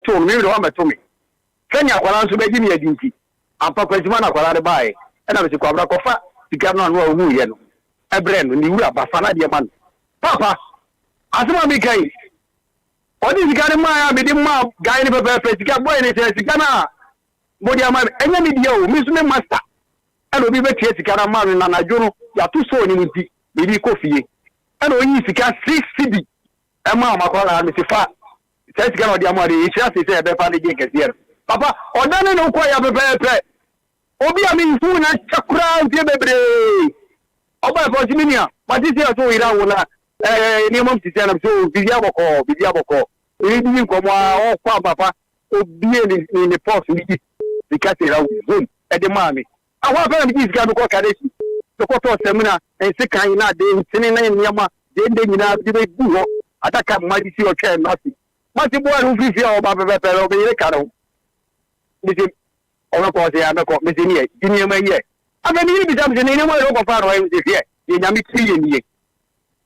to me do am to me senya akwara nso be di me adinti ampa kwazima na akwara de bae e na me kwabra kofa sika no anu awu ye no ebre no ni wura bafa na de man papa asema mi kai odi sika ne ma ya me di ma guy ni pepe sika boy ni sika na body ama enya mi dia o mi so me master e no bi be tie sika na ma na na joro ya tu so ni nti bi ko fie e no yi sika 6 cd e ma makwara mi sifa sika no dia ma de yi sia se e be fa de je kese papa odane no kwa ya pepe Obia mi fu na chakura ntie bebre oba fo jiminia matisi aso ira wona ni mom tisi na so bibia boko e bi nkomo a okwa papa obie ni post ni dikate ra zoom e de mami awa fa mi disi ka do ko kadesi to ko to semina en se kan na de ntini na nyama de nyina bi be bu ho ataka matisi o twa nasi mati bo aru fifi a oba pepe obe ire karo ni ona ko se ameko meseni e dini ma ye abani ni bijam se ni mo ro ko fa ro e se fie ye nyami ti ye ni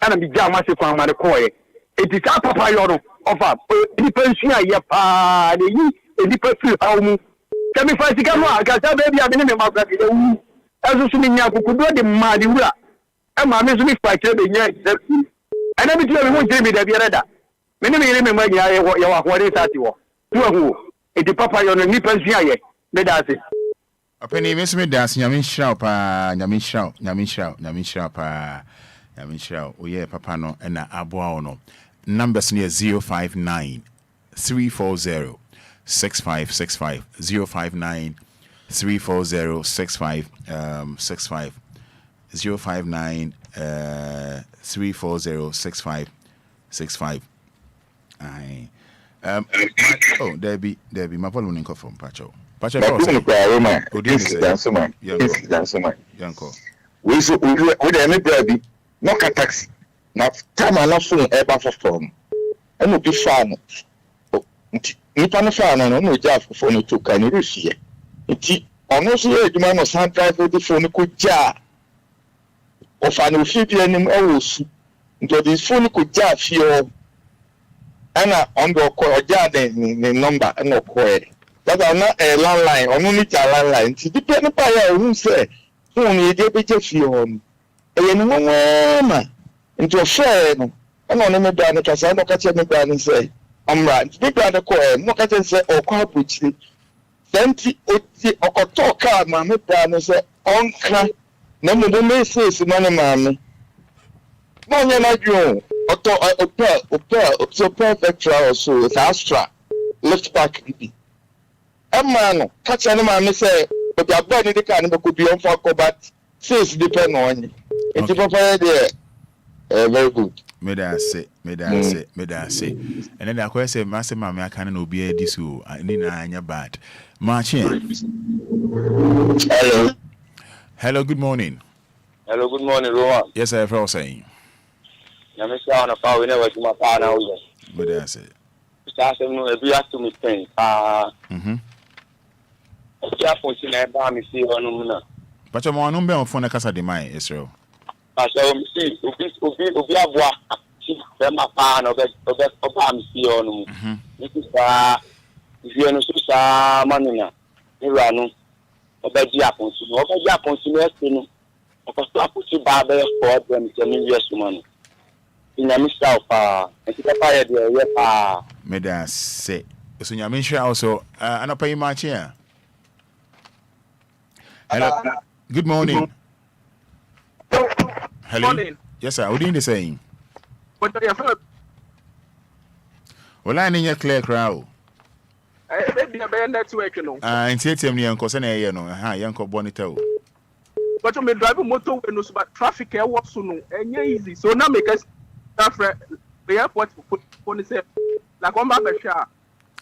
ana bijam ma se kwa ma de ko ye eti sa papa yo no ofa ni pension ye pa de yi ni pa fi ha mu kemi fa sika no aka sa be bia me ma fa de wu azu su ni nya kukudo de ma de wura e ma me su mi fa kire be nya ana bi ti me mo jiri bi da bi reda me ni me ma nya ye wa ho de sa ti wo tu ahu eti papa yo no ni pension ye medase apeni me so medase nyame nhyira pa nyame nhyira pa oye papa no na aboa no numbers near 059 340 6565 059 340 6565 059 340 6565 ai oh there be my volume in from Pacho Pacho Yanko. We so we dey baby. No ka taxi. Na time na phone e ba from. E no be fan. Ni pa no fan no ja phone to kan ni refie. Nti ono so e djuma no san drive the phone ko ja. O fa no fi bi anim e wo su. Nti the phone ko ja fio. Ana on the call ja the number no call. That are not a landline, or no need a landline. Depending upon who say, whom you did be just you. And into a friend, and on me brand, because I don't catch me brand and say, I'm right. Big brother call, no catch and say, or call which then or talk card, mammy brand and say, uncle, no more may say, money, mammy. No, you're not you. So perfect trial, so it's Astra. Lift back. Emma catch any man say, but your body the kind of could be on for combat. Says depend on you. It's a there. Very good. May I say. And then I question, Master Mammy, I can't be this who I need a bad. Marching. Hello, good morning. Hello, good morning, Rowan. Yes, I felt saying. I'm on a power, we never do my power now. May I say. Be asked to me, But your man on phone a casa de mai, Israel. I shall see Obia bois. Them a pan of see on. This is if you know Manina, Irano, about Japons, over Japons, you of a slap to barber for them, years money. In a mistake, and to fire the May I say, so your mention also, and I pay much here. Hello. Good morning. Hello. Morning. Yes, sir. What are you saying? What are you? Well, I need a clear crowd. Maybe a better network, you know. And say to me, Uncle Sene, you know, Uncle Bonito. But you may drive a motor when you about traffic air walk soon, and easy. So now make us the airport put on say like one back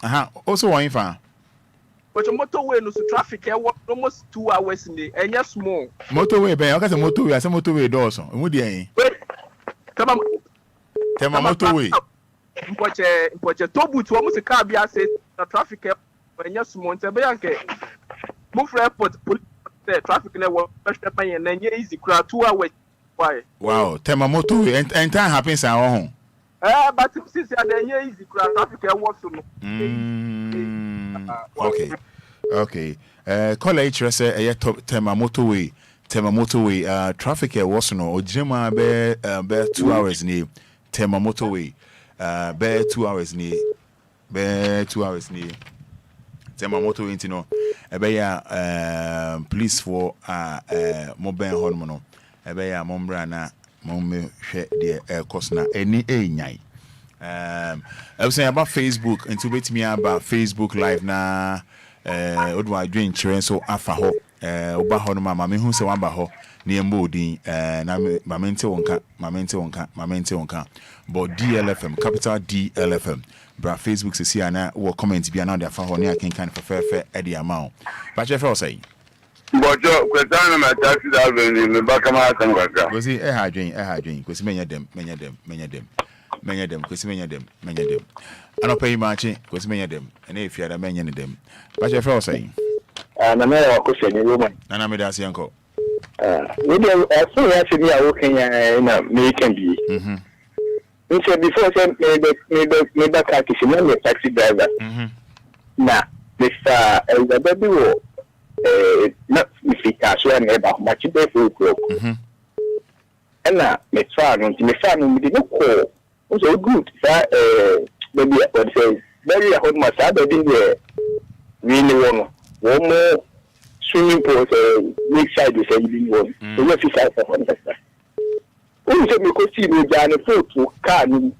a also, one fan. But your motorway no traffic air walk almost 2 hours in the and yes small. Motorway, but I got a motorway, as a motorway doors. Would you? Come on. Tell my motorway. But your tobu to almost a car be says the traffic air when yes small. Move for airport, put the traffic network, and then easy crowd 2 hours. Why? Wow, tell my motorway and time happens at home. But since you are easy crowd traffic air walk soon. Okay. Call each say top tema motorway. Traffic was no ojima be 2 hours ni tema motorway. Be 2 hours ni. Tema motorway ntino. Ebe ya police for mobile home no. Ebe ya mombra na momme hwe de cost na eni nyai. I was saying about Facebook and to wait me about Facebook live na what do I do insurance so afa ho oba ho no mama me hu se wamba ho na embo din na mamente wonka but DLFM capital DLFM bra Facebook se see na wo comment bia na de afa ho ne akenkan fefe e de amount ba che fe say bojo kwetana na taxi da venue me ba kama atangaka go see ha dwen go see menya dem kwesi menya dem anopa yi machi kwesi menya dem na efiada menya ne dem ba che fra osai na me wa ko sheni woman na me da se yanko we dey so ya se mi awo kenya na me can be so before say me back at the taxi driver na Mr. Elzabebi wo na mifika so na ba ma chi be for ko na me fa no me dey ko so good that maybe what says very hot massage in there really one more swimming pool which side is even one so you fish out for understand when you me go see me jana photo car ni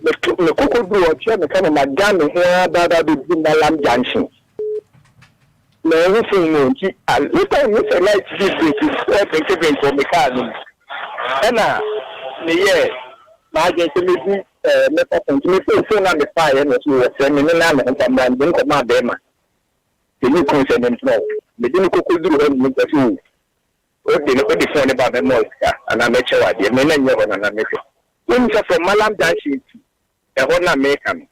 the cocoa do what you kind of madam here baba be in Lam Junction na everything no ki look at you say like this is for me car ni na me ma je se me bi me pa kon me so na me fa ye no so se me na na ntamban den ko ma be ma se ni consent no me din ko ko duru en me ta fu o de no de fone ba me mo ska ana me che wa de me na nye ho na me che when you from Malam Junction e ho na me kam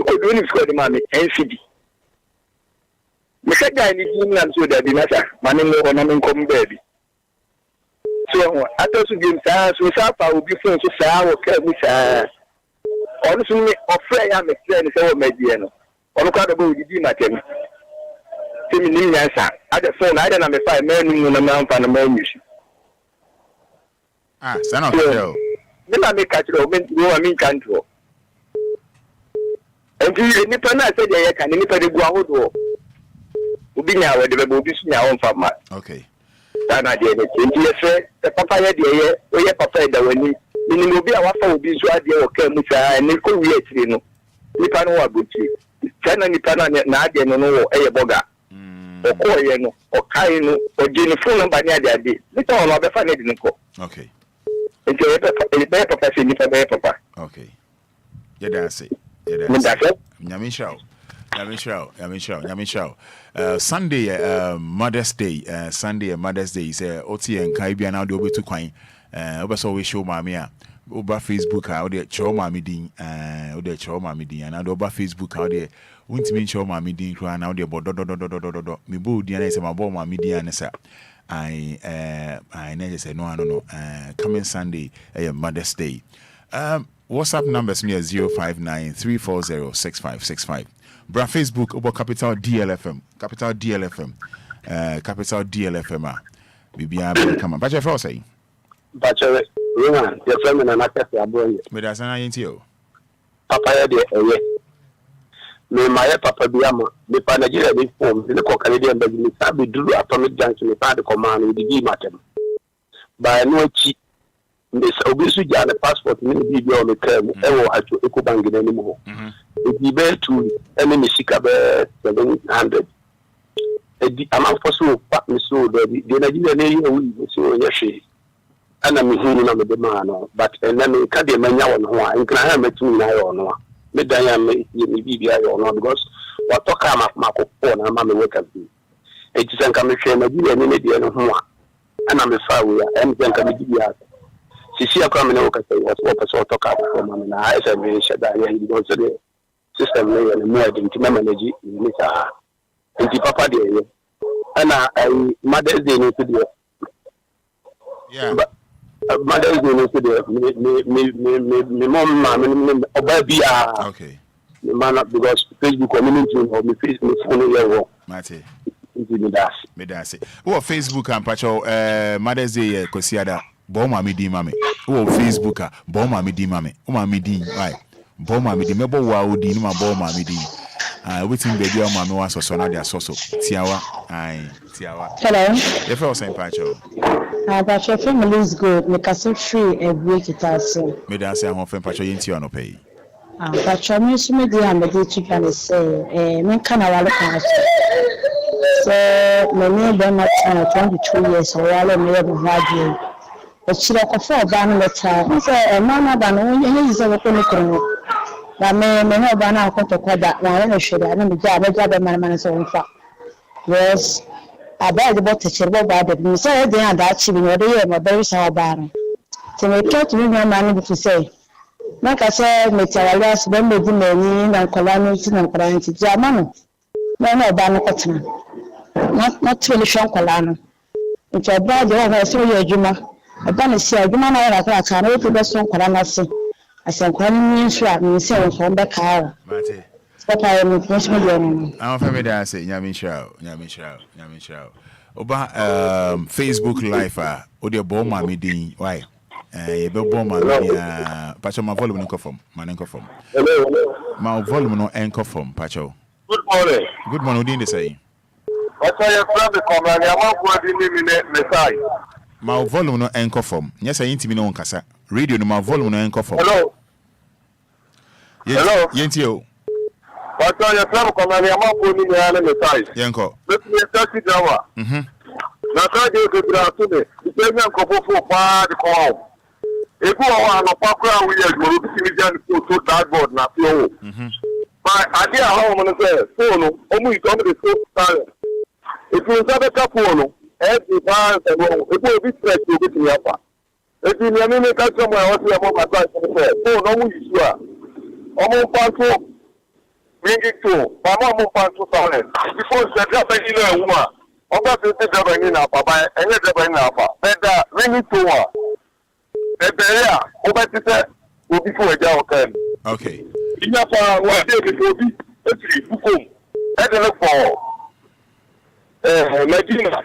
ko do ni sko de ma me NCD me se ga ni din na so da bi na sa ma ne ho na me kom baby so ato su game sa so sa pa obi fun so sa wo ka mi sa onu su mi ofre ya me clear ni se wo medie no onu ka do bo didi ma tem se mi ni nya sa ade phone ade na me fa me nu na ma fa na ma nyu sa no fa me na me ka tro me wo mi kan tro enti ni pa na se de ye ka ni pa de gu ahodo obi nya we de be obi su nya won fa ma okay Dana de ne tinti efe papa ye de ye o ye papa da wani ni obi a wafa obi so ade o ka mu sa ni ko wi atire no nipa no wa buti kana nipa na ade no no e boga o ko ye no o kai no o di ni phone number ni ade nipa o no be fa ne di nko okay nti e be papa se nipa be papa okay ya da se nyame shao Sunday Mother's Day Mother's Day say oti enkai bia na de obetu kwan obeso we show mami a oba Facebook a de show mami din na de oba Facebook a de untimi show mami din kra na de bododododododo me bo di na say mabo mami din na sa I never say no coming Sunday Mother's Day. WhatsApp numbers me 059-340-6565. Bra Facebook over capital DLFM. Capital DLFM. Bibia come on. Bache for say. Bache Roman, your friend na nakasi aboye. Me da sana yintio. Papa ya de eye. Me maye papa biama. Me pa Nigeria be form. Me ko Canadian be me sabi duru atomic junction me pa de command we di matem. Ba no chi obi su ja na passport ni bi bi o me krem e wo ato Ecobank na ni mo e be tu ene me sika be 700 e di ama foso pa me so de Nigeria na yi o so nya hwe ana me hunu na me de ma no but ene me ka de manya wo no a nkra ha metu na yo no a me dan ya me bi bi ayo no because what talk am makoko na ma me weka bi e ti san ka me hwe Nigeria ni me de no ho a ana me fa we a em san ka me di ya sisi akwa me no ka say what person talk about for na I say me shada ya he go to the system no na mo adi nti manage ni sa nti papa de ye ana Mother's Day no to the yeah Mother's Day no to the me mom ma me oba bi a okay man because Facebook community or me Facebook phone here Mate. Me das. Wo Facebook and pacho Mother's Day kosiada. Bo mami di mame. Wo Facebook a bo mami di mame. O mami di right. Bo mami di mebo wa odi ni ma bo mami di. Waiting baby o mami wa so na dia so. Tiawa. Tiawa. Hello. If I was saying pacho. But your family is good. Make us free every kitase. Me das ya ho fem pacho yenti ono pay. But your music media and the chief and say me kana wale kan. So me be my 22 years or wale me be radio. Ochira ko for ban letter. Say mama ban onye is we ko no kro. Na me no ban na ko to kwada. Na no hwede na me ja be man so nfa. Yes. About the bottle, about the so they are that she will be a very sour barn. To make it to me, my man, to say, like I said, materials, when they do many and calamity and calamity, German. No, Banner Cotton. Not really strong colano. It's a bad over 3 year Juma. A banner see a Juma, I can't wait to the strong colana. I said, calling me, swap me, say, from the car. I'm family that say Nyamin Shao. Oba Facebook live audio bomb mami din why? You be bomb mami pacho ma volume no from. Ma volume no enko from pacho. Good morning. Good morning, Udin say. Pacho ya friend come na ya ma di ni message. Ma volume no enko from. Yes, I intimi no nkasa. Radio no ma volume no enko from. Hello. Hello. Yenti o. Pacho ya friend come na ya ma ni message. Yenko. Let me tell you that. Na ka je ko bra so de. Ipe mi anko fofo pa di ko. Ebu wa no pa kra wi e mo bi mi jan to dashboard na flow. But idea how mo say phone o mu ito me so silent. If you sabe ka phone every time e go be stress go be ya pa. E di ni me ka so mo o se mo ba ta so phone o mu issue a. O mo pa to bring it to mama mo pa to silent. Before say that be no e woman. Oba ti deba ni na papa enye deba ni na papa beda ring to wa eberia oba ti se obi fo eja o kan okay inya pa wa de bi obi e ti bukom e de le for Medina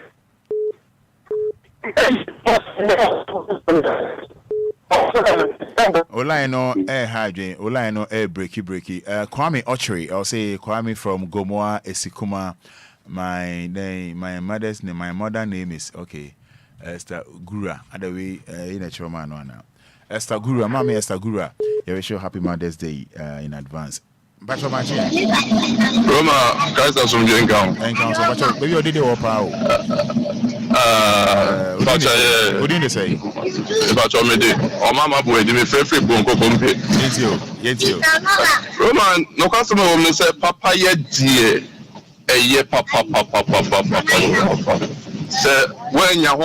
Oline no hydrogen, Oline no breaky. Kwame Ochery, I'll say Kwame from Gomoa Esikuma. My mother's name, my mother name is okay. Esther Gura. Other way in a trauma now. Esther Gura, Mommy Esther Gura. You wish you happy Mother's Day in advance. Bacho Machi. Roma, guys are some young count. Bacho, maybe you did it or power. What did you say? Bacho me de. O mama boy, di me free bonko kompe. Yetio. Roma, no customer will say papa ye die. Eye papa. Say when your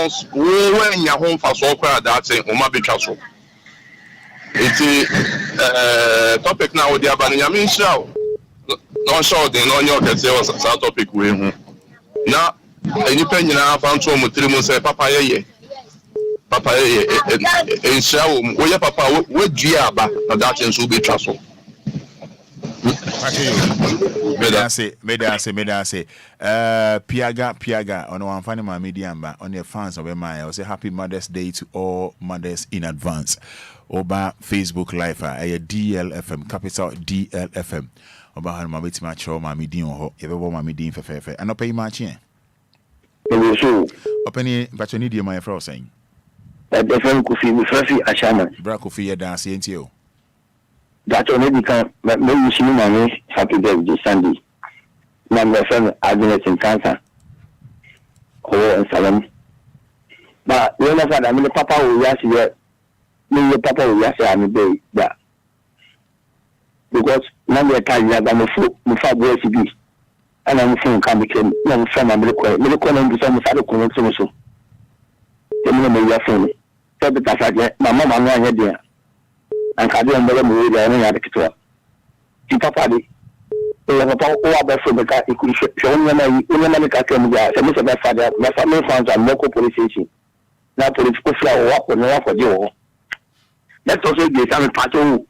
home for so kwa that thing o ma betwa so. It's topic now the abanya mean show. No show the no your kete was that topic we hu. Na any pen na fan to mo trimu say papa ye. En show we papa we dua aba na that thing so betwa so. Medase. Piaga on one funny my medium on your fans of my I say happy Mother's Day to all mothers in advance. Oba Facebook Live DLFM capital DLFM. Oba han my bit match my medium ho everyone my medium fefe. And pay match here. Open but you need your my friend saying. That different coffee with Rafi Ashama. Bracofi dance into that already can maybe she money happy birthday Sunday. My friend Agnes in cancer. Oh, and Salam. But when I said, I mean, Papa will ask you, me, Papa will ask you, I'm a day that. Because now we're tired, I'm a fool, Mufa boy to be. And I'm from Kamikin, no from America, and some other connection. So, the minimum you're from me. So, because I get my mom, I'm not here. And I don't know whether I have to do it. Papa, they have about all about from the car. If you show me my car, my father, my family fans are local police station. Now, political flower, what will not for you. That's also the same pattern.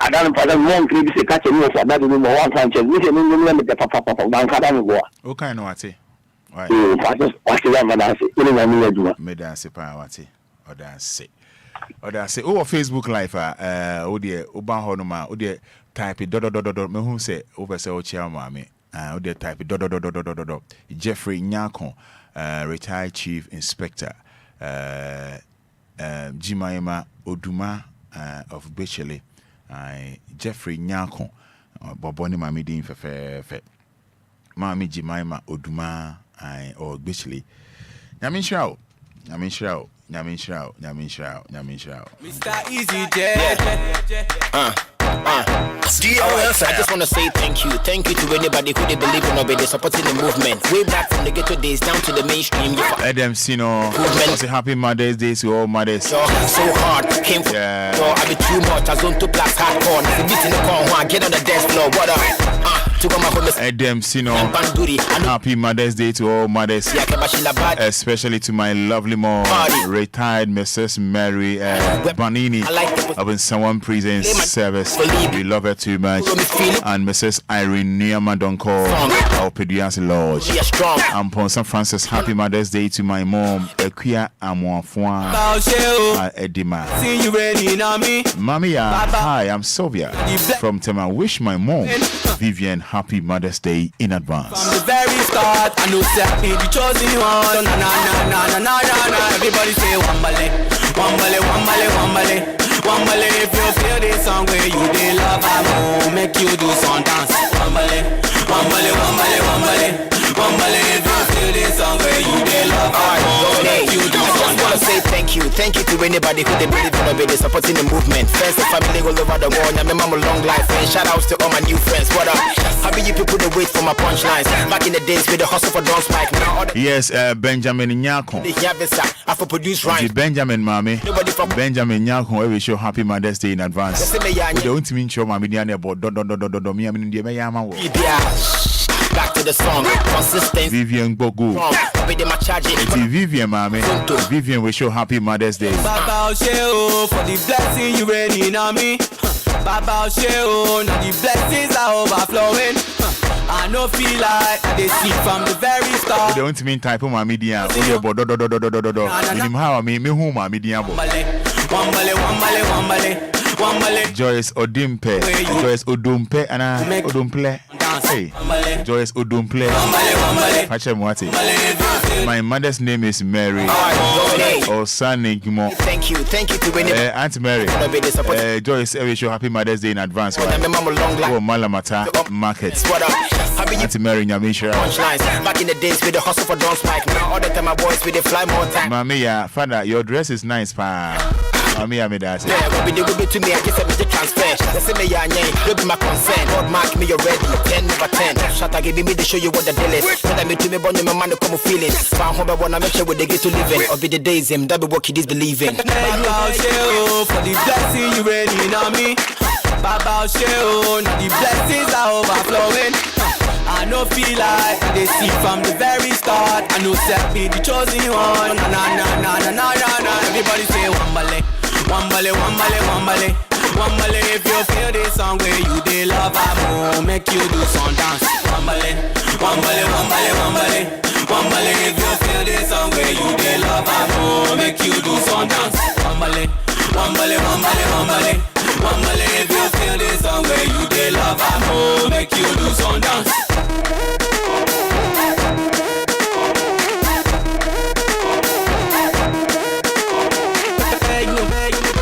Adam Fada won't be catching me for that in one time. We can remember the papa Bankada go. Okay, no, I say. Why? What's the man? Medance Pawati. Or that's it. Oh, Facebook Live, oh dear, Oban Honoma, oh dear, type it, me who say, over say, oh, Chiamami, oh dear, type it, Jeffrey Nyako, retired chief inspector, Jimaima Oduma of Bechele, Jeffrey Nyako, Boboni Mami Din Fe, Mami Jimaima Oduma, or Bechele. Yamin Shao. Mr. Easy J. DLFM. I just want to say thank you to anybody who they believe in or they supporting the movement. Way back from the ghetto days down to the mainstream. Adam Sino, say happy Mother's Day to all mothers. So hard, came from I be too much. I zone 2 plus hardcore. If you beat in the corner, get on the dance floor. What up? Adam Sino, happy Mother's Day to all mothers, especially to my lovely mom, retired Mrs. Mary Banini of in someone prison service. We love her too much. And Mrs. Irene Niamadonko of Pedias Lodge. And Ponson Francis, happy Mother's Day to my mom, Equia Amwafwan Edima. Mami, hi, I'm Sylvia from Tema. Wish my mom, Vivian, happy Mother's Day in advance. From the very start, I know that be the chosen one. Na. Everybody say wambale. If you feel this song where you dey love, I will make you do some dance. Wambale. If you feel this song where you dey love, I will make you do some dance. I want to say thank you to anybody who they believe in or they supporting the movement. Friends and family all over the world. I'm a mama long life and shout outs to all my new friends. What up? How many people they wait for my punchlines? Back in the days with the hustle for drums mic. Yes, Benjamin Nyako. I for produce rhymes. Benjamin Mami. Benjamin Nyako, we show happy Mother's Day in advance. We don't mean show Mami Diane about me. I mean, back to the song, consistency. Vivian Bogu. It's Vivian, Mami. Vivian, we show happy Mother's Day. Baba Osheo, for the blessing you ready on me. Baba Osheo, now the blessings are overflowing. I no feel like they see from the very start. We don't mean type of Mami Diane. Only about Wambale. Joyce Odimpe. Joyce Odumpe. Anna Odumple. Hey. Joyce Odumple. My mother's name is Mary. Osanigmo. Thank you to Aunt Mary. Joyce, I wish you happy Mother's Day in advance. Oh, Malamata Market. Aunt Mary Nyamisha. Back in the days with the hustle for drums mic. Now all the time my boys with the fly more time. Mami, Fada, your dress is nice, pa. Mami, I'm that. Yeah, what be to me? I just have to transfer. Let's say me, don't be my concern. God mark me, you're ready. 10/10. Shut up, give me to show you what the deal is. When I meet to me, born in my mind, come feeling. Found home, I wanna make sure they get to live in. Or be the days him, that be what he is believing. Baba Osheo, for the blessing you ready on me. Baba Osheo, now the blessings are overflowing. I no feel like they see from the very start. I know that be the chosen one. Na. Everybody say wambale. If you feel this song where you dey love, I will make you do some dance. Wambale. If you feel this song where you dey love, I will make you do some dance. Wambale. If you feel this song where you dey love, I will make you do some dance.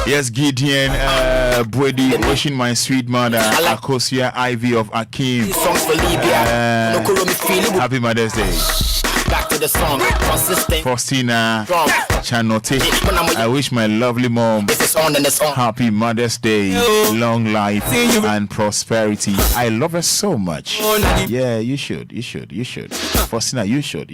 Yes, Gideon, Brady, wishing my sweet mother, Akosia Ivy of Akim. Happy Mother's Day. Back to the song, consistent. Faustina Chanote, I wish my lovely mom happy Mother's Day, long life and prosperity. I love her so much. Yeah, you should. Faustina, you should.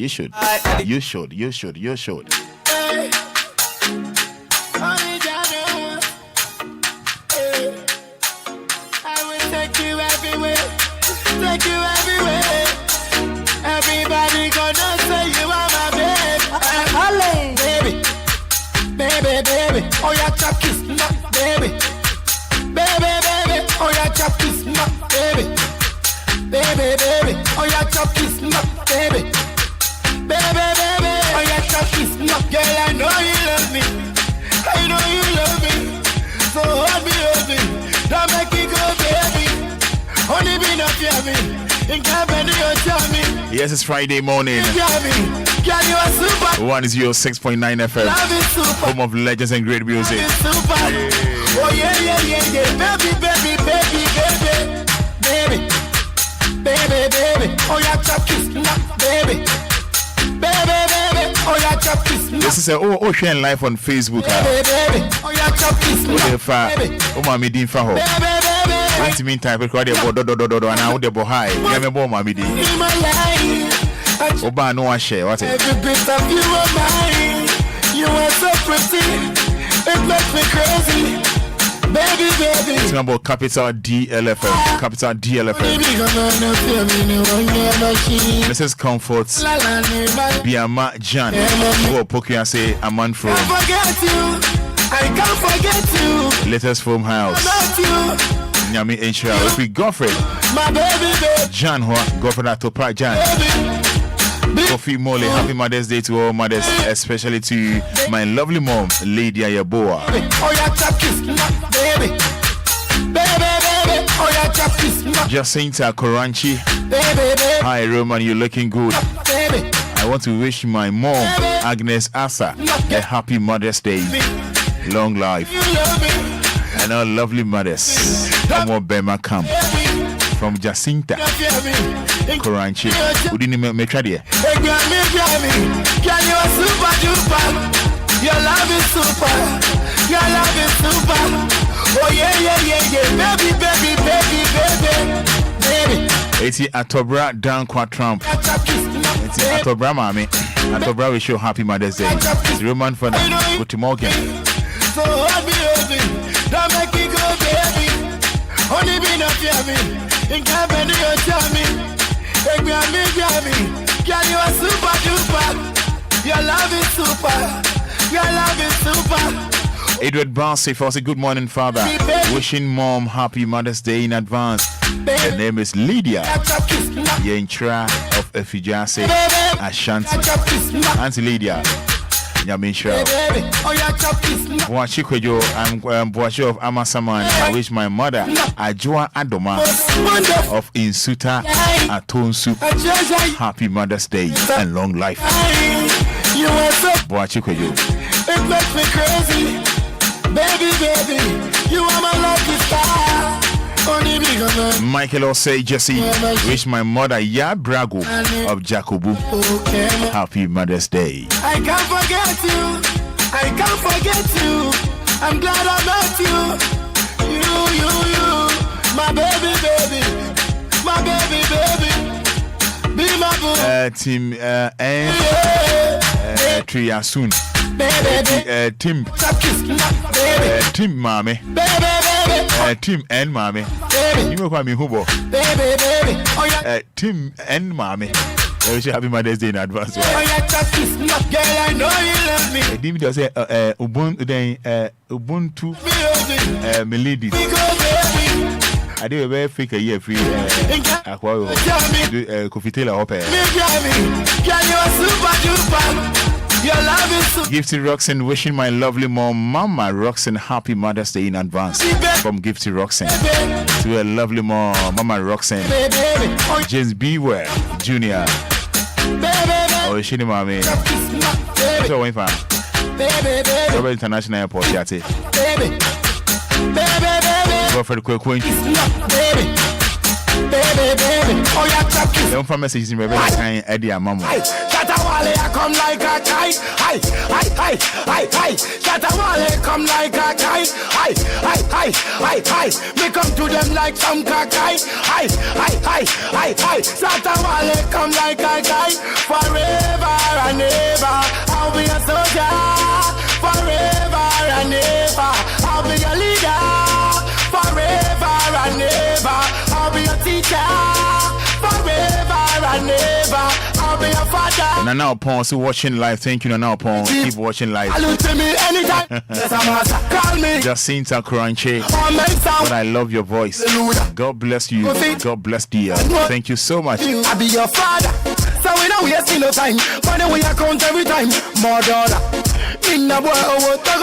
Everybody gonna say you are my baby. Baby. Oh, yeah, chuck kiss, baby. Oh, Oh, yeah, chop this nut, baby. Baby, baby. Oh, yeah, chop this nut. Girl, I know you love me. I know you love me. So hold me. Don't make me go, baby. Only be not fear me. In company, you tell me. Yes, it's Friday morning. 106.9 FM. Home of legends and great music. Oh yeah. Baby. Oh yeah, chop this nut, baby. Baby. Oh yeah, chop this nut. This is a Ocean Live on Facebook. Baby. Oh yeah, chop this nut, baby. Oh, mommy, din fa ho. Wait me type record do and I would high. Give me more mommy din. Oba no one share what? Every bit of you are mine. You are so pretty. It makes me crazy. Baby. It's about Capital DLFM. Capital DLFM. Mrs. Comforts. Biama Jan. Go Pokia say a man from. I can't forget you. Latest from house. Nyami Insha. If we Godfrey. My baby. Jan Godfrey Topa Jan. Kofi Mole, happy Mother's Day to all mothers, especially to my lovely mom, Lady Ayaboa. Oh yeah, chop this nut, baby. Oh yeah, chop this nut. Jacinta Koranchi. Baby. Hi Roman, you're looking good. Baby. I want to wish my mom, Agnes Asa, a happy Mother's Day. Long life. And all lovely mothers. I'm more Bema Camp. From Jacinta Koranchi. Who didn't make try there? Hey, you are super duper. Your love is super. Your love is super. Oh yeah. Baby. It's Atobra Dan Kwa Trump. It's Atobra Mami. Atobra we show happy Mother's Day. It's Roman Fada. Good morning. So hold me. Don't make me go, baby. Only be not fear me. In company, you tell me. Hey, Grammy. Girl, you are super duper. Your love is super. Edward Barnsley for us a good morning, Father. Wishing mom happy Mother's Day in advance. Her name is Lydia Yentra of Efijase Ashanti. Auntie Lydia. Yamisha. Boachikwejo, I'm Boachi of Amasaman. I wish my mother, Ajua Adoma of Insuta Atonsu, happy Mother's Day and long life. Boachikwejo. It makes me crazy. Baby. You are my lucky star. Michael Osei Jesse, wish my mother Ya Brago of Jacobu happy Mother's Day. I can't forget you. I'm glad I met you. You, my baby. Be my boo. Team Tria soon. Team Mame. Team and Mame. You know what I mean, Hubo? Team and Mame. I wish you happy Mother's Day in advance. Girl, I know you love me. I didn't just say Ubuntu Melody. I did a very fake a year free. Coffee Taylor Hopper. Your love is so. Gifty Roxanne wishing my lovely mom, Mama Roxanne, happy Mother's Day in advance. From Gifty Roxanne to a lovely mom, Mama Roxanne. James Beware Jr. Oh, she didn't mommy. What's your wife? Robert International Airport, Yati. Go for the quick point. Don't promise messages in my very Eddie and Mama. Shatawale come like a kite. Hi. Shatawale come like a kite. Hi. Me come to them like some kakai. Hi. Shatawale come like a kite. Forever and ever, I'll be a soldier. Forever and ever, I'll be a leader. Forever and ever, I'll be a teacher. Forever and ever, I'll be a father. Nana upon also watching live. Thank you, Nana upon. Keep watching live. Jacinta Kuranche. But I love your voice. God bless you. God bless the thank you so much. I be your father. So we know we have no time. Money we account every time. More dollar.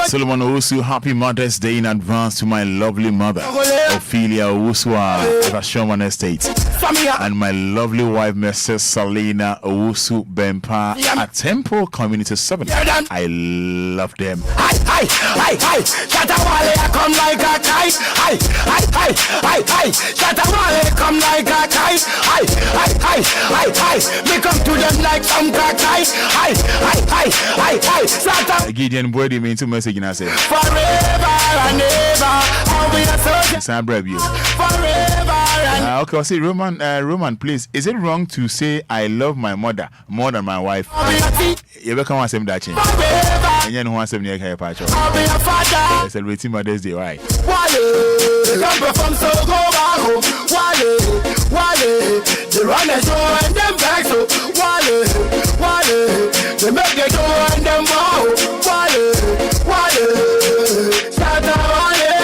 Solomon Owusu, happy Mother's Day in advance to my lovely mother, Ophelia Owusu at Ashoman Estate, and my lovely wife, Mrs. Salina Owusu Bempa at Temple Community 7. I love them. Shatawale come like a kite. Shatawale come like a kite. Me come to them like some kite. Gideon Boyd means to message and I say forever and ever I'll be a soldier. Forever and okay, I'll say Roman, please. Is it wrong to say I love my mother more than my wife? You ever come and say that change? And you know who say near patch. I'll be a father. Celebrating Mother's Day, right? Wale, from so go back home. Wale, the runners go and them back so. Wale, they make it go and them wow. Wale, Shata Wale.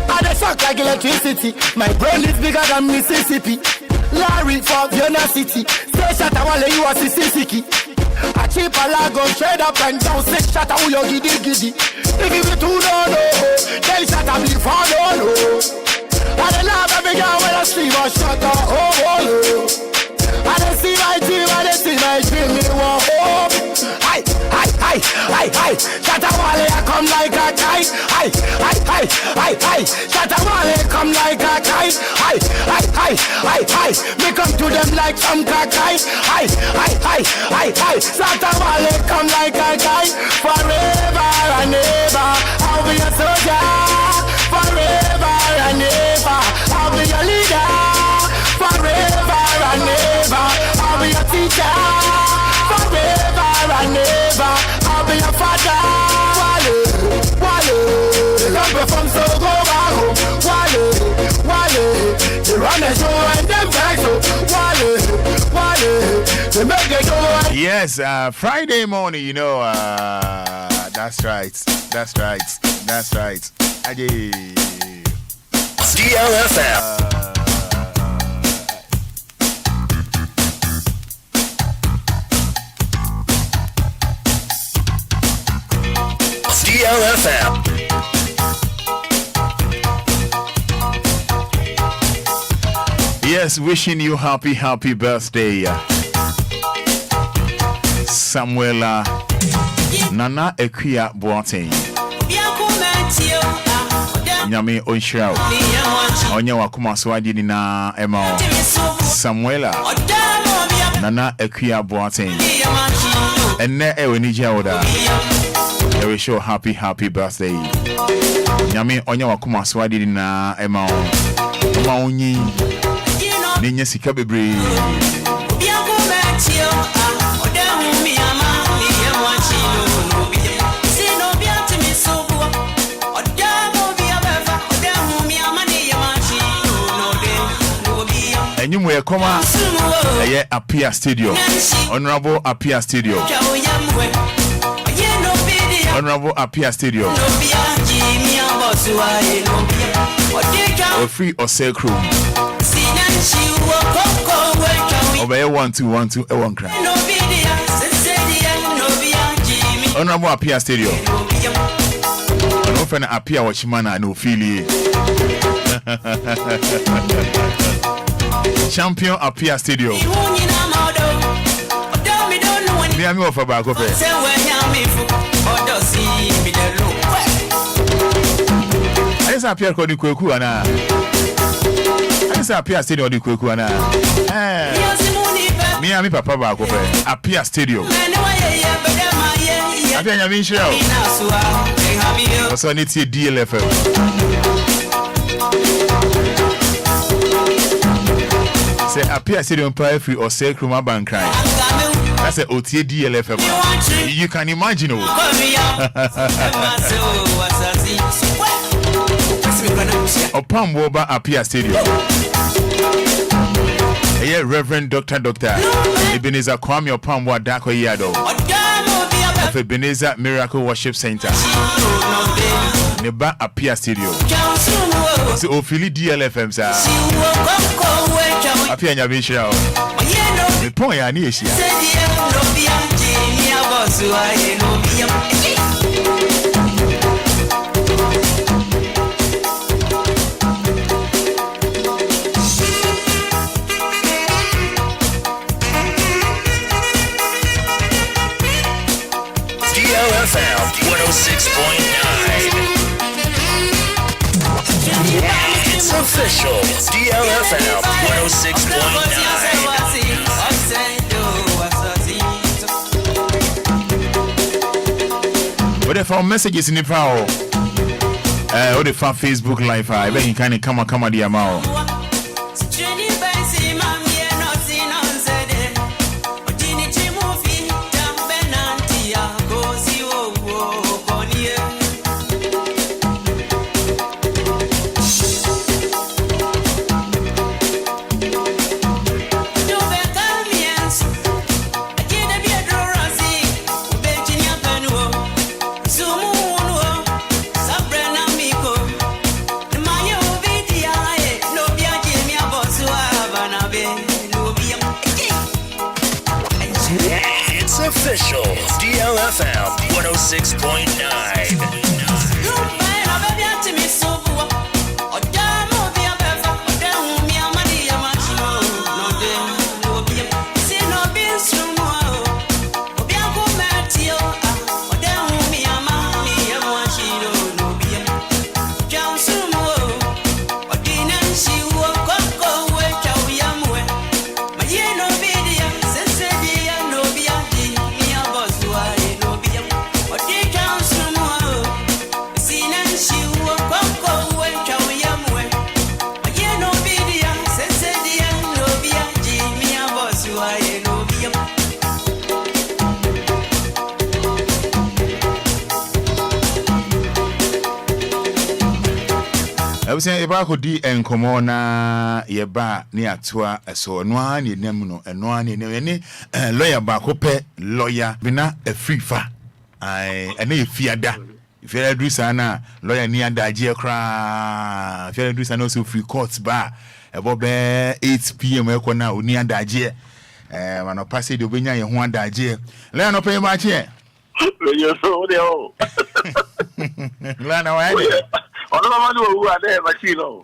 I dey shock like electricity. My brain is bigger than Mississippi. Larry for Vienna City. Say Shata Wale, you are Sissiki. A cheap alago straight up and down. Say Shata Uyo giddy. If you be too no, then Shata be for no. I dey love every girl when I see my Shata oh. I don't see my dream, me want hope. Shatawale, I come like a kite. Shatawale, come like a kite. Me come to them like some kite. Shatawale, come like a kite. Forever and ever, I'll be a soldier. Forever and ever, I'll be a leader. Forever and ever, I'll be a teacher. Forever and ever, I'll be a father. Wale, come from so go back home. Wale, the runners go and them back so. Wale, they make it go. Yes, Friday morning, you know, that's right. Ajay. DLFM. DLFM. Yes, wishing you happy birthday, Samuela Nana Equia Boateng. Nyame Onshao. Onya wakuma swadi na Emma Samuela Nana Equia Boateng. Enne ewenija oda. I wish you happy birthday. Nyame onya wakuma swadi na Emma Maunyi Ninya sika bebre. Enyumu ye koma eye Apia Studio. Honorable Apia Studio. Honorable Apia Studio. Free or sacred. Obey 1212 a one cry. Honorable Apia Studio. Often Apia Watchmana no affiliate. Champion Apia Studio. Me am of a bag of it. I just appear called the Kweku ana. I just appear Studio the Kweku ana. Me am papa bag of it. Appear Studio. Appear Yamin Shell. Also need to DLFM. Say Appear Studio Empire Free or Sacred Room Bank Crime. That's a OTA DLFM. You can imagine. Opam Woba Appear Studio. yeah, Reverend Dr. Ebenezer Kwame Opamwa Dako Yado. Of Ebenezer Miracle Worship Center. Neba Apia Studio. So Ophili DLFM sir. Apia Nyabisha. The point I need here. DLFM 106.9. It's official. DLFM 106.9. What if our messages in the power? What if our Facebook Live? I bet you can't come the amount. Official DLFM 106.9. I was saying about who di enkomona ye ba ni atua so no an ye nem no eno an ye ne lawyer ba ko pe lawyer bina a free fa ai ene ye fiada if you do sana lawyer ni adaje kra if you do sana so free court ba ebo be 8 pm e ko na oni adaje mano passe de obenya ye ho adaje lawyer no pay ma che you so de o la na wa Odo mama no wu ade machine o.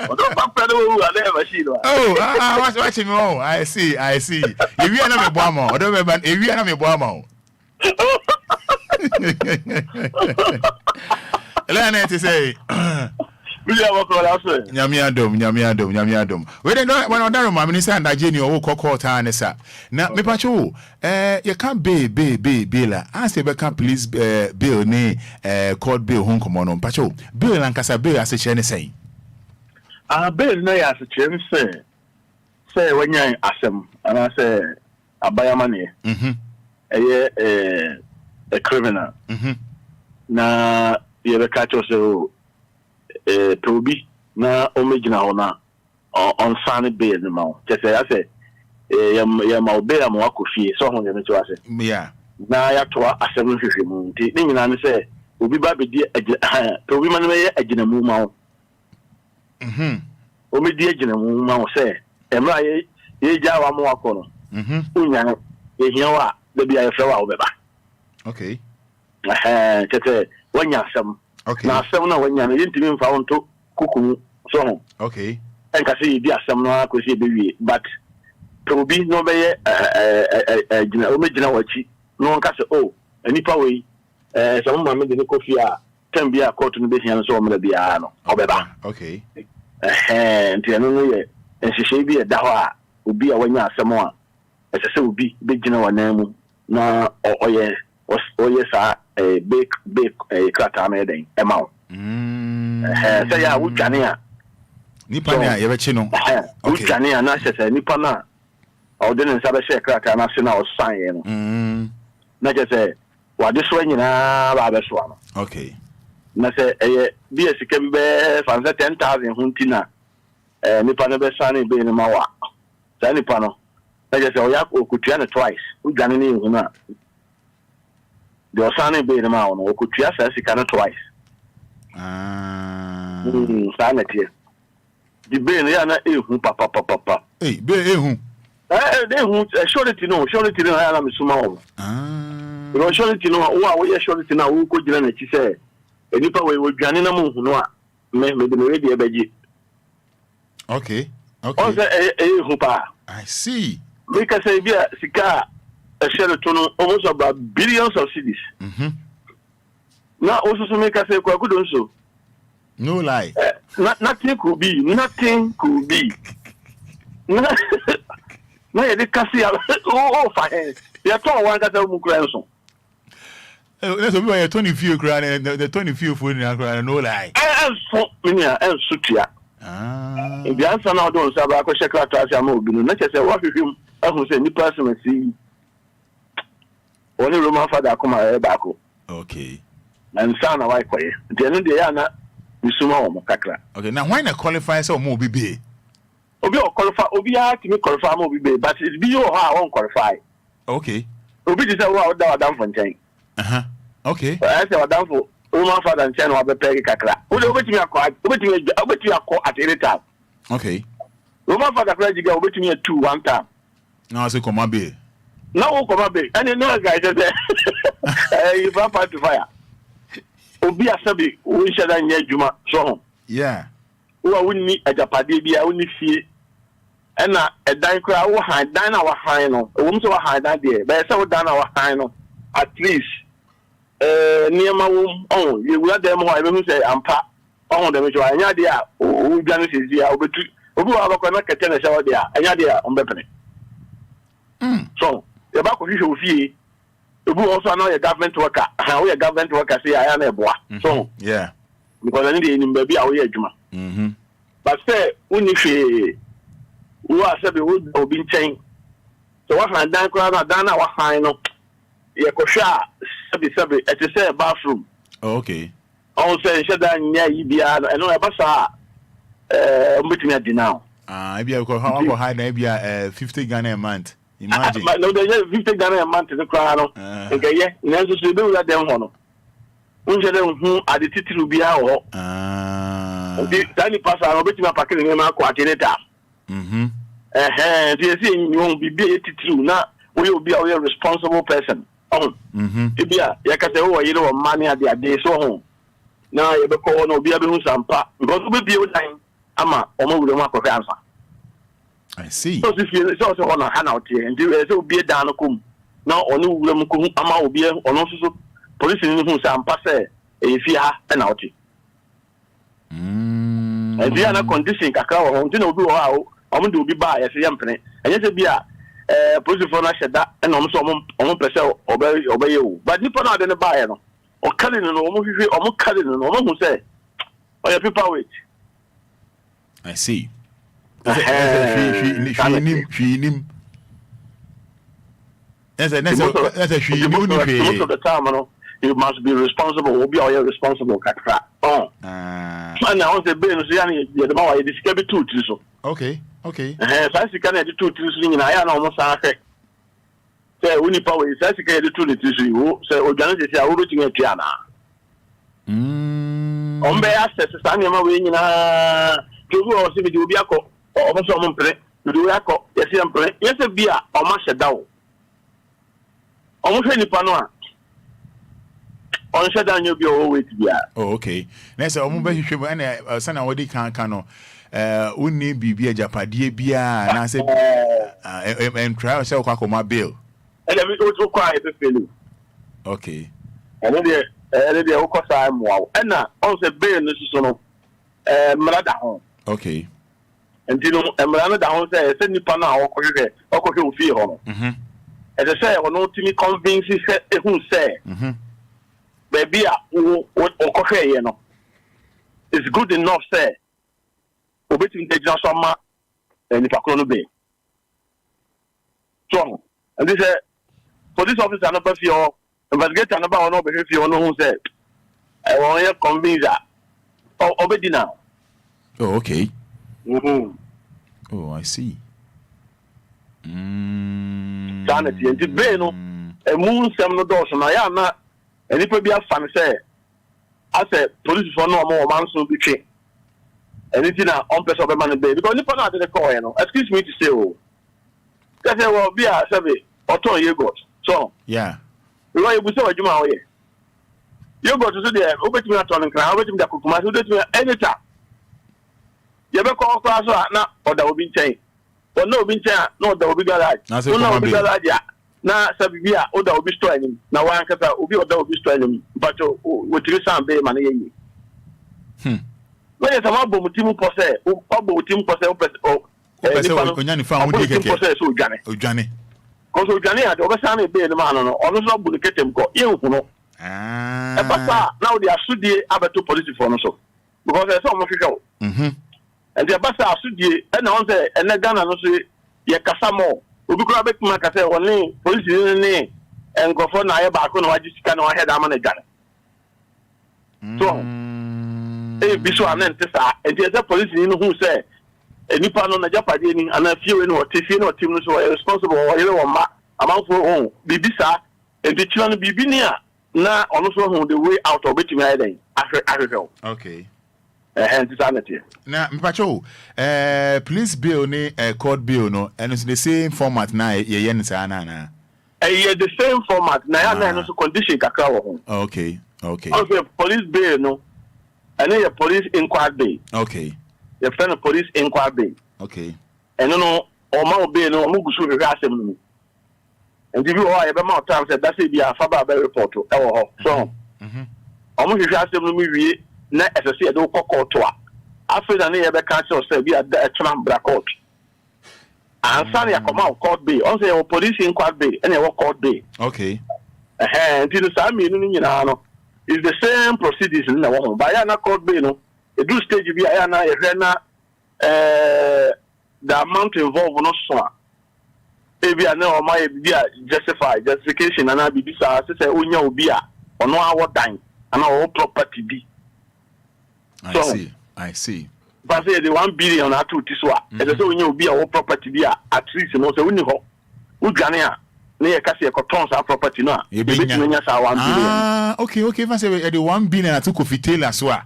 Odo papa no wu ade machine o. Oh, watch me oh. I see. Ewi ana me bo ama. Odo me ban ewi ana me bo ama o. Ela na te say. William Okola say. Nyame adom. We dey no when odaro ma minister ndaje ni owo kokko ta ne sa. Na me pa cho you can bail la. Answer be can please bill ni court bill hon komo no. Pa cho bill ankasa bill as che ne say. Bill na ya se che say wenyan asem ana say abayama ne. A criminal. Na ye be catch us Toby na omegina ona on sane bail no ma just say I say ya ma bail am akofie so ho ye to ase yeah na ya to asem hwehwe mu nti ni nyina ne say obi ba be di Toby man me agina mu ma o me di agina mu ma o say emra ye ja wa mo akono unya ye hia wa da bia ye fra wa obeba okay tete wanya asem okay na asem na wanya na yintimi mfa wonto kuku so ho okay enka say di asem na akosi bewie but Toby no be gina o me gina wachi no nka say oh anipa we so mo ma me de kofi a tem bia court no be hia so o me bia no obeba okay nti eno no ye ensihye bi e da ho a obi a wanya asem a ese se obi be gina wanamu na oye sa bake krata na eden ema say ya wutwane a nipa na ye be chi no okay wutwane a na say nipa na o de nsa be share krata na se na o sign ye no na je say wa de so nyina ba be so no okay na say bi esika bi be fanza 10,000 hunti na nipa no be sane be no mawa sa nipa no na je se o ya okutua ne twice udwane ne hu na de osane be no mawa no okutua sa sika no twice sa na tie di be no ya na ehu papa be ehu they hu surety no ya na mesuma wo no surety no wo ye surety na wo ko gina na chi se enipa we dwane na mu hu no a me de me ready ebeji. Okay. Also, I see. Because Sika, a sheraton almost about billions of cities. Now, also make us say, good also. No lie. Nothing could be. No, you can't see. Fine. You are told one that will grandson. That's why 20 few grand and the 20 few food in a no lie. And so, Sutia. If the answer now don't say about check out as I'm moving, not just say what with him, I will say, new person and see only Roman Fada come back. Okay. And son of white way. The end of the year, Misuma Kakra. Okay, now why not qualify so more BB? Obia qualify, Obia to me qualify more BB, but it's be your won't qualify. Okay. Obi is a wow down from Chang. Okay. I said, down for. Woman Father and Channel be pay kakra. Would you me at any time? Okay. Woman Father Craig go wait me 2 1 time. Now say come be. No come be. And no guy there. You vampire to fire. Obi asabi we shada nya adwuma so. Yeah. Wo wonni ajapade bia wonni fie. Ena edan kra wo han dan na wo han no. Wo mso wo han dan de. Be say wo dan na wo han no. At least niema wo you will them ho ebe say ampa on dem jo anya de a o dwane sezi a obetu obi wa bakọ na kete na shawo de a anya de a ombepene so e ba ko hwehwe ofie obi also na government worker ha we government worker say aya na eboa so yeah because any dey nim ba bi a we adwuma but say uni hwe wo asabe wo obi nchen so wa han dan ko na dan na wa han no ye ko hwa sabi it is a bathroom. Okay. On say shada nya yibia no e ba sa mbetimi adi now. Ebia ko how go hide na ebia 50 Ghanaian a month. Imagine. No dey 50 Ghanaian a month no kra no. Nke ye na so so be ura dem ho no. Unje dem hu adi titiru bia ho. Obi tani pasa no betimi apakere ne ma ko ateneta. Dey say you be titiru na we obi a we responsible person. Ibia yakase wo yire wo mane ade so ho na ye be ko no bia be hu sampa because we be dan ama omo wure mu akofia ansa. I see. So if you so on hana out here and so obi dan no kom na ono wure mu ko ama obi ono so police ni hu sampa se e fi ha na out here. And they are na condition kakra wo ho nti na obi wo ha omo de obi ba ya se yempene enye se bia police for na sheda and omo so omo pese obey you but nipa na de ne ba ye no o kale no omo hwehwe omo kale no omo hu say o ya people wait. I see. Hwinim. That's a most of the time no you must be responsible obi are responsible kakra and now say be no so ya na de ma wa ye discover two so. Okay. Fancy can I do 2 3 in I know say we need power say can do 2 3 say ojan say I will to get na be access stand ma we nyina to go o se bi obi akọ o so mo mpre do we akọ yes mpre yes bia o ma sheda o mo hwe nipa no a on sheda nyo bi o wait bia. Oh okay. Na say o mo be hwehwe na sana wodi kan no uni bibia japade bia na say try say kwakoma bill and we kwa e felu. Okay. And then o ko sa mo and na on say bill no so no mrada ho. Okay. And you know mrada da ho say nipa na o ko hwe ofie ho no. E dey say ono timi convince say ehun say baby a o ko hwe ye no it's good enough say obetimi de jina so ma nipa ko no be so and this police officer no be fio investigator no ba no be fio no hu say I want you convince that obedi now. Oh okay. Oh, I see. Sanity and the brain, a moon, some no doors, and I am not, and it will be a fan say, I said, police for no more months will be changed. Anything on person of a man, baby, because you put out the coin, excuse me to say, oh, that there will be a survey or 2 years ago. So, yeah, we want to say what you are. You go to the over to me at all and crown, over to the Kukumas, who did me anytime. You ever call class now, or there will be change. But no, be change, no, there will be garage. No, be garage. Now, Sabia, or there will be straining. Now, one can be or there will be straining, but with you, some bay money. When it's a mobile team possess, or mobile team possess, or Johnny. Also, Johnny had over Sammy Bay the man, or also get him go. You know. Now they are sued the police for so because there's so much show. And the Bassa sued and on the and the Ghana no say Yakasamo. We could have make say only police in and go for Naya back on what you can head a man again. So, if you are and there's a police in who say any pan on the Japanese and a few in what Tiffin or Tim so responsible or amount for home. Bibisa and the children be near. Now, also the way out of which me okay. And sanity. Now, Mpacho, police bill ne court bill no, and it's the same format now. The same format. Now, also condition kakao. Okay. Also, police bill no, and then a police inquiry bill. Okay. You find a police inquiry bill. Okay. And no, or more bill no, mugusu regassem. And if you are a more time said that's it, be a Fada report to our so. Almost if you ask them to me, not as I say, I don't call to her. After the neighbor council said, be a Trump black court. And Sunday, I come out court bay, also a police inquiry bay, and a court bay. Okay. And to the same meaning, you know, it's the same procedures in the home. By a court bay, no, a do stage be the amount involved, no so. Maybe I know my justification and I be this as I say Unya Obia or no our time and our property be. I see. But say the 1 billion at 2 tiswa. As I say Unya Obia or property be at least no so Uniho. Ugania near Cassia Cotons our property no. Okay, if I say the 1 billion at 2 Kofitela Swa.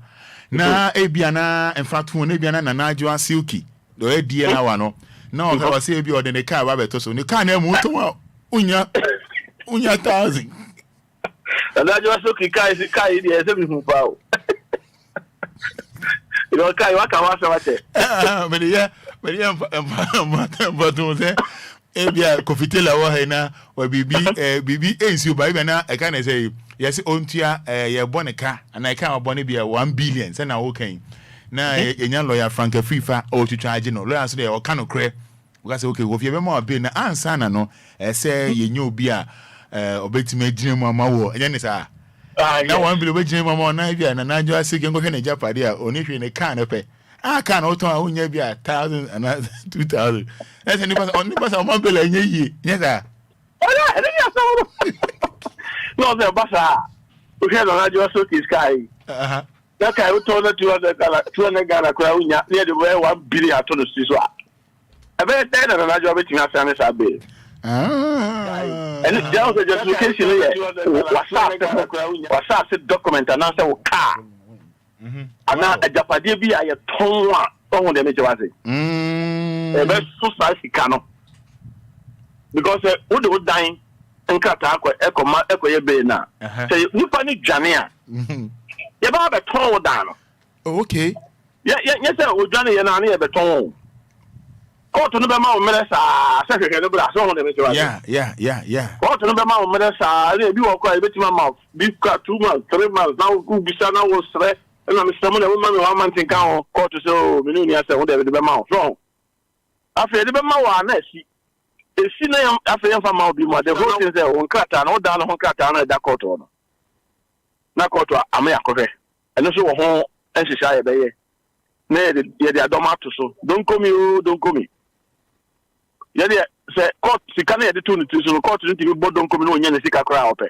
Na Ebiana and Fatu Nebiana and Najua Silky. The idea no. No, I was saying you are the car rabbit so you can't move to Unya 1,000. And that just okay, Kai is a Kai, yes, everything foul. You know, Kai, what can I say? But Ebia Kofitela Wahena or BB is you by now. I can't say, yes, Ontia, your Bonica, and I can't Bonibia 1 billion, and I okay. Now, a young lawyer, Frank FIFA, or to charge no lawyers there or canoe cray. Because okay, if you have more been answer, no, say you knew beer, or bet to make Jim Mamma, and then it's now 1 billion Jim Mamma, and I just say, go ahead and jump idea, only if you're in a can of pay. I can't auto own be 1,000 and 2,000. That's only because I'm 1 billion a year. Yes, sir. No, the Bassa, we had on radio sky. That guy who told her 200 Ghana crown near the way 1 billion to the Siswa. A very dead and another job between us and us. And there was a justification here. Was that document and answer with car. And now a Japanese be a ton one the major was it. A very society cano. Because would would dying and cut echo your bay now. So you panic Jania. You have a tall down. Okay. Yes, sir. We're Johnny and I near the tone. Go to the Mount Melissa, Secretary of Brass. Yeah. Go to the Mount Melissa, you walk quite a bit in my mouth. We've got 2 months, 3 months. Now, who be son was stressed, and I'm some of the woman 1 month in count, quarter so, Minunia, whatever the mouth. Wrong. After the Mawa, Nessie. The senior after from Malbima, the whole thing there, one cat and all down on cat and that quarter. Na koto amya kofe eno so wo ho ensisa ye beye na ye de adomato so don't come ye de say court sika na ye de to ni so court ni ti bo don't come no nya na sika kra ope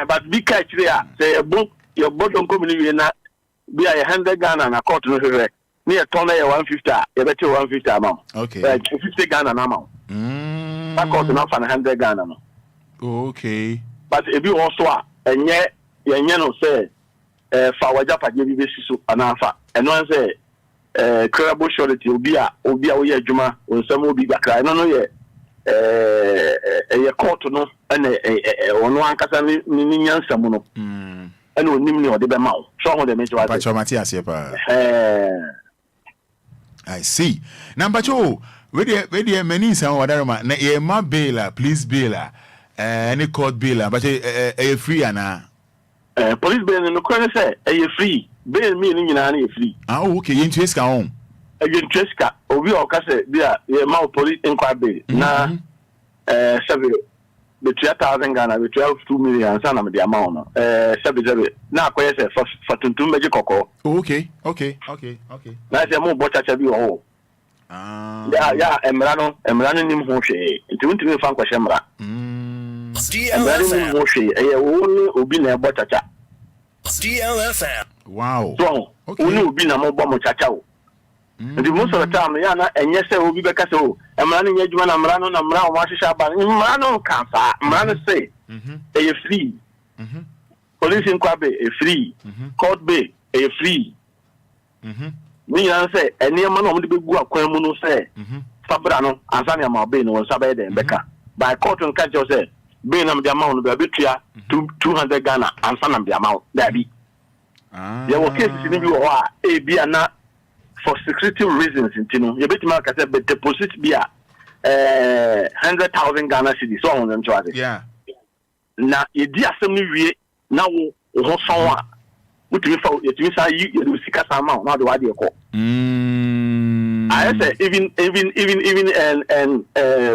but be catch there say your bo don't come ni na be a 100 Ghana na court no hwehwɛ ne yɛ tɔn yɛ 150 a yɛbɛte 150 amount okay 50 Ghana na amount na court no fa 100 Ghana no okay but ebi also a ɛnyɛ yɛnyɛ no sɛ fa wagya pagye bi besi so anafa ɛno an sɛ credible surety obi a woyɛ adwuma onsɛm obi bakra ɛno no yɛ ɛyɛ court no ɛna ɔno ankasa ne nyansɛm no ɛna onim ne ɔde bɛma wo so ho de me twa pacho Matias pa I see number 2 we dey many san wadarama na e ma bail please bail any court bail but e free ana police bail no kwan say e free bail me ni nyina na e free okay yentu eska on yentu eska obi o ka say bia e ma police inquiry bail na several the 3,000 Ghana with 2 million sana me the amount no sebi na akoye say for tuntum beji kokko okay na say mo bo chacha bi o ya emra no nim ho hwe ntimi fa nkwahye mra DLFM mo hwe eye wo ni obi na ebo chacha DLFM wow so wo ni obi na mo bo mo chacha o ndi mo so ta no ya na enye se obi beka se o emra no nyadwuma na mra no o ma hwehwe aba mra no kan fa mra no say eye free police inquiry e free court bay e free ni yan say eni ma no mo de begu akwan mu no say fabra no ansa ne ma bay no nsa bay de beka by court on catch say bay na me amount no be betua 200 Ghana ansa na me amount da bi ya wo case ni bi wo a e bi ana for security reasons intino you bet ma ka say be deposit bi a 100,000 Ghana cedis so on them to yeah na ye di asem ni wie na wo ho son a mutumi fa yetumi sa yi ye sika sa ma na de wa de ko I say even and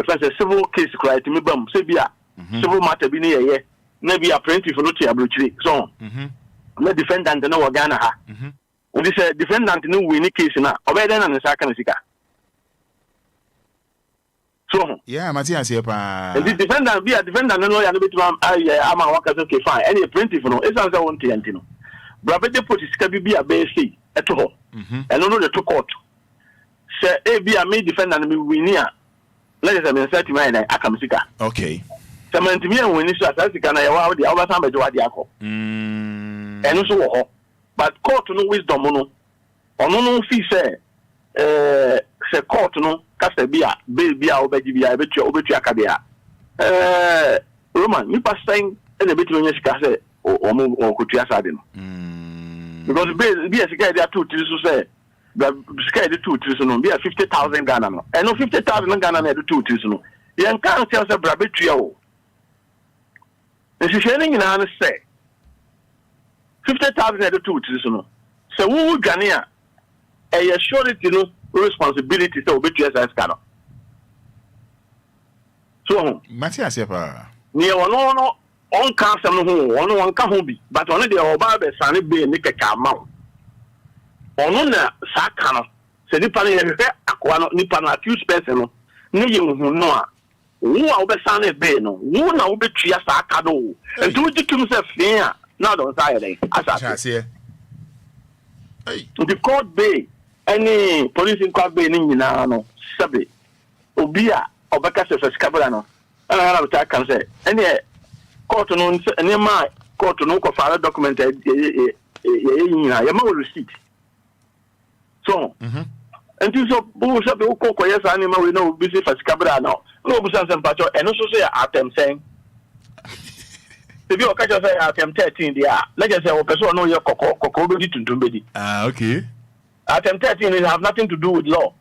for the civil case right me bam say bia civil matter bi ni ye na bi apprentice no to abrochiri so na defendant na wo Ghana ha and this defendant no win case na obeda na nsa aka na sika so yeah Matias here pa and the defendant be a defendant no ya no betima ama waka so okay fine any apprentice no e san say won tianti no brabe de put sika bi a be say eto ho eno no de to court say e bi a me defendant me win ya let us me say my na aka me sika okay samantimi en win so asa sika na ya wa de obasan bejo wa de akọ eno so wo ho but court no wisdom no ono no fi say se court no kasa bia bia obaji bia obetua ka bia Roman mi pastain e de betu onye sika say o mo kotua sade no because bia sika dey two three so say sika dey two three so no bia 50,000 Ghana no e no 50,000 Ghana na dey two three so no yen kan tell say bra betua o e se shey ni na say 50,000 dey two three so no so wo Ghanaian e surety no responsibility so obetua sa skano so Matias pa ni ono no on kan sam no ho ono on ka ho bi but ono de oba be sane be ni keka ma ono na sa ka no se ni pa no ye akwa no ni pa no accused person no ni ye hu no a wo a obe sane be no wo na obetua sa ka no nti wo jitum se fin a na don sa ye dey asa hey the court bay any police inquiry ni nyina no sabe obi a obeka se skabra no ana na ta kan say any court no any ma court no ko file document nyina ya ma receipt so enti so bu sabe ko ko yes ani ma we no bi se skabra no no bu san pacho eno so so ya atem sen bi o ka say atem 13 dia let us say o person no ye kokko be di tuntum be di okay Atem 13 it have nothing to do with law.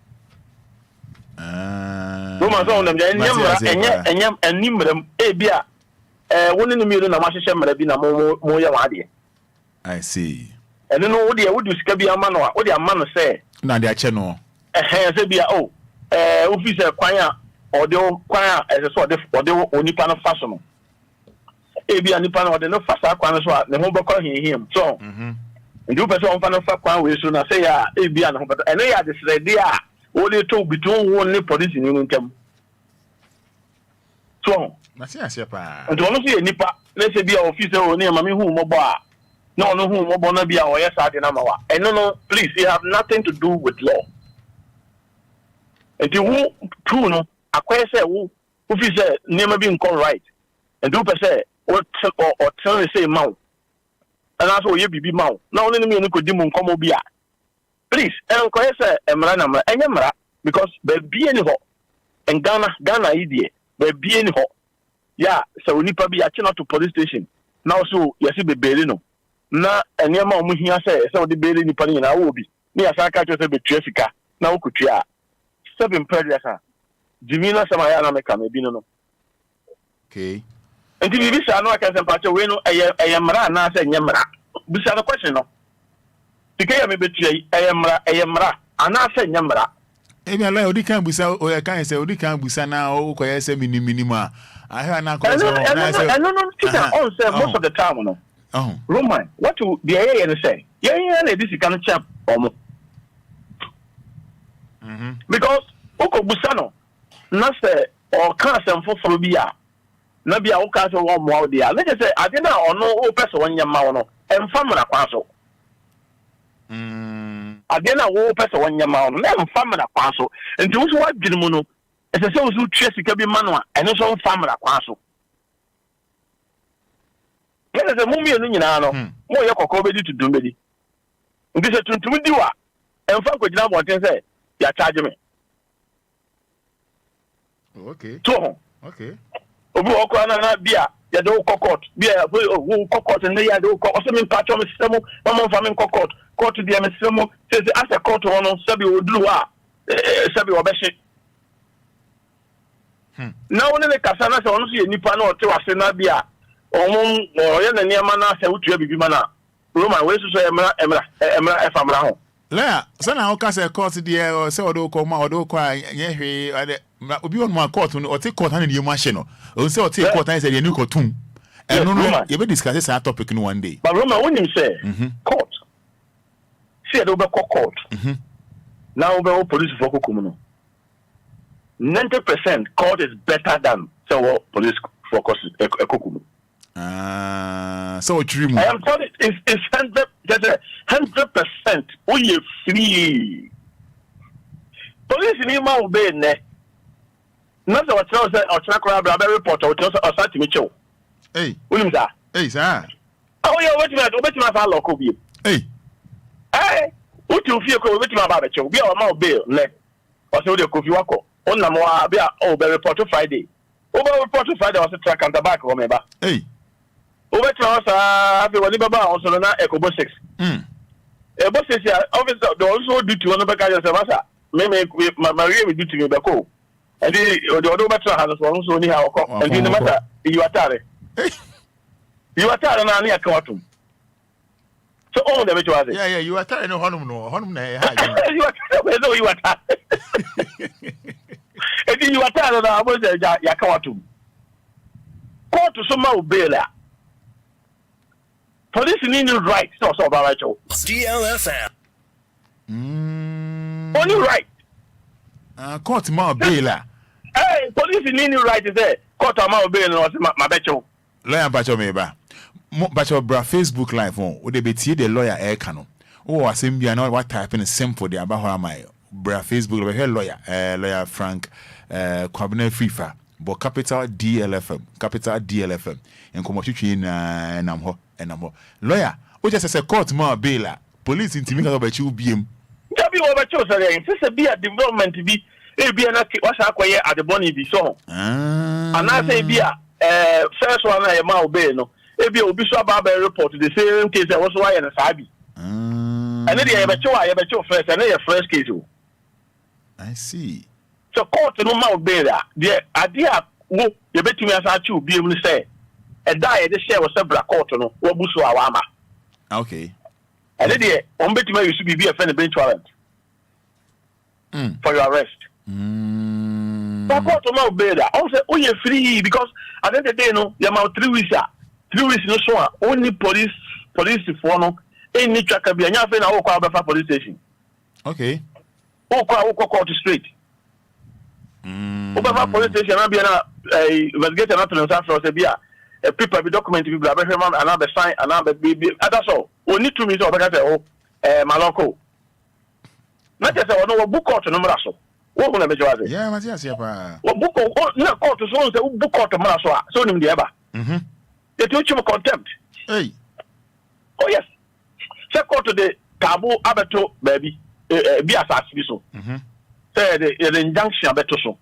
Woman so them enyem animrem e bia woni no mi no na ma hyehyɛ mra bi na mo ye wade. I see. Eno no wo de sika bi ama no a wo de ama no say na de ache no. Say bia officer kwan a ode kwan a so ode onipa no fa so no. E bia nipa no ode no fa sa kwan so a ne ho bɔkɔ hihim so. Ndu pese on fa no fa kwan we so na say ya e bia no ho eno ya de srede a wo de to bitun wo ne police ni ntam. So Matias pa nti ono so ye nipa na se bia officer o ne ma me hu mo bo a No, who be our yes, I didn't know. And no, please, you have nothing to do with law. And you true, no, I quite say, who is never being called right. And do per se, or tell me say mount. And that's what you be mount. Now, only me could do come Obia. Please, and quite say, Emrana, and Yamra, because there be any ho. And Ghana idiot, there be any ho. Yeah, so we need to be at to police station. Now, so, yes, it be Belino. Na enema omu hia se the beli ni pani na wo bi ni asaka cho se betrefika na wo kutua seven predator dimina sama ya na meka me bi no okay enti bi bisa no aka se pacho we no eyemra na se nyemra bisa the question no dike ya me betua eyemra ana se nyemra ebi ala odi kan busa o kan se odi kan busa na o ko yese minima ahia na ko so na se no on say most of the time no. Roman, what do the AA say? Yeah, this is kind of chap. Because Oko Busano, not say or cast and for Phobia. Nabia Oka one more dear. Let us say, I didn't know no person on your mouth and family passo. I didn't know person on your mouth and family passo. And those what did mono as a soul who chase the cabin manual and also family passo. There is a movie in Yano, more Yakobi to do me. This is to do what? And Franco Jam what they say, you are charging me. Okay. So, okay. Obuokwana Bia, you do cockot, Bia, who cockot and they are do also patch on the system, one farming cockot, court to the MSM, says as a court on Sabi would do Sabi Obeshi. Now, when the Casanas honestly, Nipano to Asena Bia. Oya na niama na se utua bibi mana Roman we so emra efamra ho la so na o ka se court de se odo ko ma odo ko anye hwe ade obi won ma court no o te court na niam ahye no o se o te court na se de ni ko tum eno no ye be discuss this topic no one day but Roman when him say court see do be court now be police for kokum no 90% court is better than so police for kokum. So true. I am telling it's 100%. We are free. Police in Ima obey ne. Not what tells us or track report or tells us to Mitchell. Hey, William, sir. Hey, sir. Oh, yeah, wait a minute, local view. Hey, what you feel with my barber? We are more bail, ne? Or so the coffee walk on Namoa, be a report Friday. Over report Friday was a track on the back, remember? Hey. Over to us, I feel what about also not Echo 6. Ebo 6, obviously, they also do to one of the guys. Maybe Maria will do to you, Bako. And the other matter has also only how and in the matter, you are tired. You are tired and I caught him. So, all the way to us. Yeah, you are tired. No, Honum, you are tired. And then you are tired of our words, Yakawatum. Court to some bail. Police need right, so about DLFM. Only right. Court more bail. Hey, police need right to say, court more bail or my betcho. Lawyer Bacho Meba. Bacho bra Facebook live on, would they be the lawyer air canon? Oh, I seem be not what type in simple the about my bra Facebook lawyer Frank Kwabene FIFA. But capital DLFM and come and I'm lawyer, which is a court more bail, police intimidate about you beam. Be over chosen, this be a development to be a what's acquired at the Bonnie be so. And I say be a first one a mile bail, no, it be a bishop report to the same case that was why and a sabi. And then I have a show first and then a first case. I see. So court no more bail. The idea you bet me as I should be able to say. A die the share was several quarter no Wabusu Awama. Okay. And then on bet you should be a friend bench warrant for your arrest. But court no bail. Also, oh you're free because at the end of the day no, you're about 3 weeks. 3 weeks no so only police for no any tracker be anya fe na wo kwa police station. Okay. Wo kwa court straight. Wo police station na be na investigator na to no say bia a paper document bi bla be hwema and be sign and be that's all only 2 minutes obeka say maloko na je say ono book court no mra so wo hu na be jawaze yeah Matias ya pa wo book na court so say book court mra so a so nim de eba it will chimo contempt hey oh yes say court de tabu abeto baby bi asase bi so say the injunction abeto so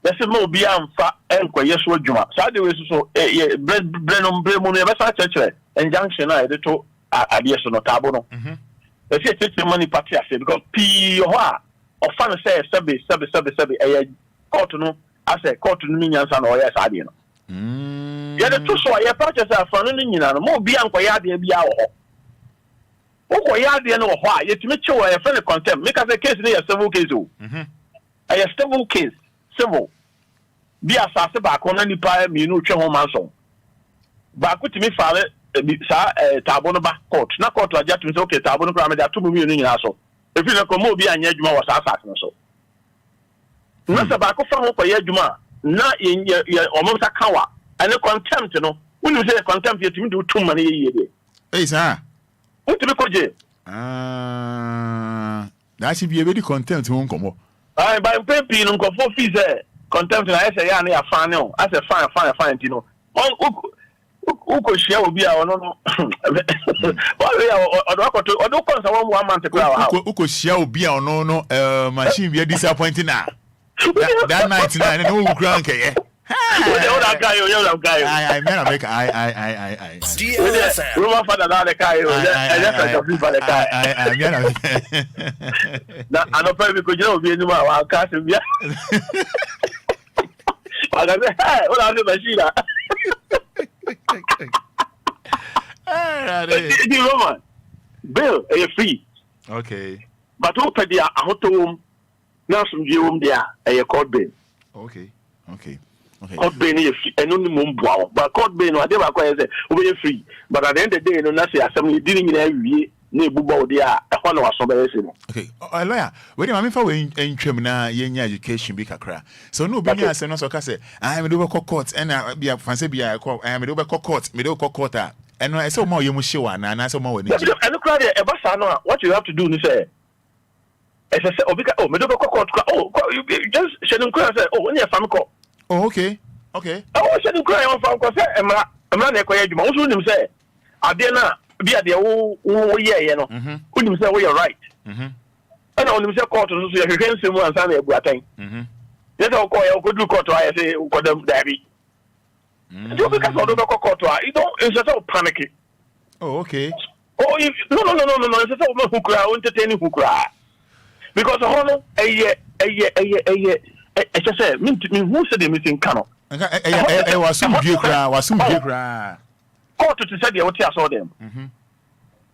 Bese mo Obia amfa enkoye so adwuma saa de we so brenom bremu no besa chechere injunction na de to ade so no tabo no bese tete money party ase because p ho a ofan say sebe court no ase court no nyansa na oye saa de no ye de to so ye purchase afan no nyina no mo Obia enkoye ade bia wo ho ade no ho a yetime chewo ye fe contempt make as a case na ye civil case o a civil case civil bi asase ba ko na nipa mi no twe ho manso ba ko timi faale sa tabo no ba court na court aja tumi say okay tabo no kra me da to mu mi no nyina so efi na ko mo bi anya adwuma wo sa asase no so na sa ba ko fa ho ko ye adwuma na ye omo sa kawa ane contempt no unu say contempt ye timi do tum ma na ye de hey sir utimi ko je na shi bi e be di contempt ho nkomo ai ba mpepi no ko fo fees contempt na say ya na ya fan no as a fine tino uko share Obia ono no odo ko nsa wo amount kura wa uko share Obia ono no machine be disappointing na that 99 no kura nke ye I man make I DLFM Lumba Fada da kai na anopa bi ko jina Obia ni ma wa ka se bia aga be ola se bashira the Roman bill free okay but o pedi ahotom na sumdie dia court bill okay court bill ni free eno ni mo mboa but court bill no ade ba kwa say o be free but at the end of the day no na say assembly di ni na wie na ebuba odi a ehọ na waso ba yesi no okay lawyer we dey ma fa we ntwam na yenya education bi kakra so no obi nya ase no so ka say me do be court na bia fanse bia me do be court a eno ese o ma oyemu hyewa na ase o ma wani eno kra dey e ba sa no what you have to do ni say ese say obi ka me do be court you just shedding kra say only fam ko okay shedding kra yon fam ko say emra na ekoye adwuma wo so nim say ade na bia de wo ye no unim say we are right ana unim say court so ye hwehwe nsemu ansa na ebu atan yes o ko ye o do court I say o ko dem dabi you because o do court you don't it's just panic okay if no it's just o hukura o entertain hukura because hono I just say me who said the missing cano wasum kra court to say the what I saw them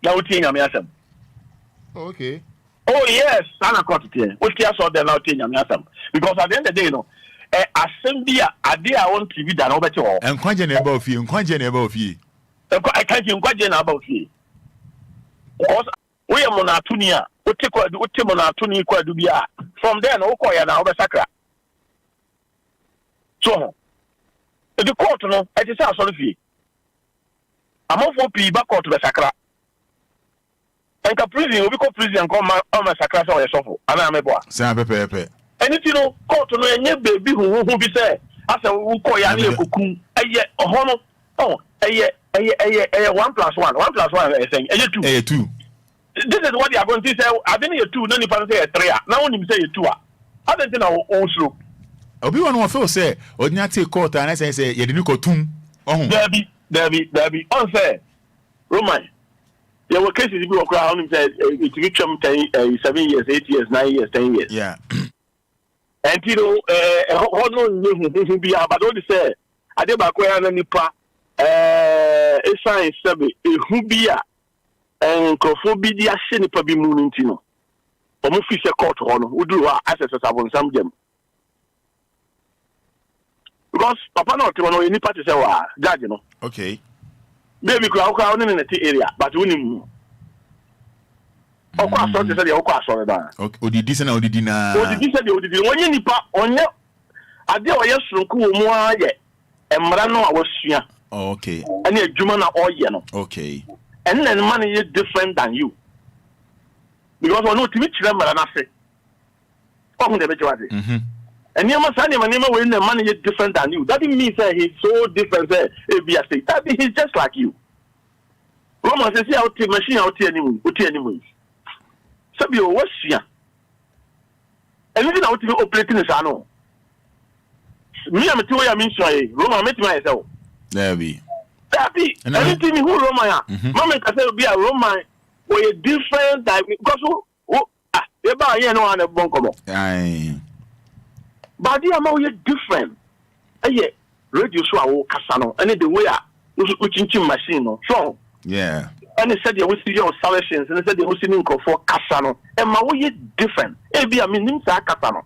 ya uti nyame asem okay oh yes sana court tie uti I saw them now uti nyame asem because at the end of the day no assembly ade a on TV da na obeti ho enkwaje na eba ofie I can't enkwaje na aba ofie because we am na atuni a uti mo na atuni kwadu bia from there no ukoya na obesakra so the court no it is asori fie amofo pi ba court besakra enka prison obi ko prison ko ma sakra so ye sofo ana amebo sa pepe anything no court no enye baby hu bi say asa wo ko ya na ekokun eye oho no eye 1+1 eye 2 this is what they are going to say I didn't hear 2 no ni pan say 3 na woni say 2 I don't think na o slow obi won won feel say odina take court and say ye de ni ko tum ohun Debbie on say Roman there were cases we were crowd him said it reached 7 years 8 years 9 years 10 years yeah and you know no be about all say ade ba ko ya na nipa science sabe hu bia nkofo bi dia hye nipa bi mu nti no o mu fi se court ho no uduru ha access sabon sam jam because papa no timo no nipa te say wa judge no okay baby crowd in the area but we nim o kwa so te say o kwa so da odidi se na odidi onye nipa onye ade o ye sonku wo mu aye emra no a wasua Okay. And a Jumana or Yeno. Okay. And then money is different than you. Because I know to meet them, and I say, oh, the majority. And you must say, when the money is different than you. That didn't mean that he's so different. That means he's just like you. Roma says, out the machine out here anymore. So be what's here. And even out to be operating is I know. Me, I'm a 2 year ministry. Roma met myself. There be. Anything who Roma, Mama can say, be a Roma, where different type. Because, you buy here no one a bunkomo. Aye. But the amount is different. Yeah, radio so I will Casano, and the way I machine. So, yeah. And they said they will see your solutions, and they said they will see me for Casano. And my way is different. Maybe I mean, Casano.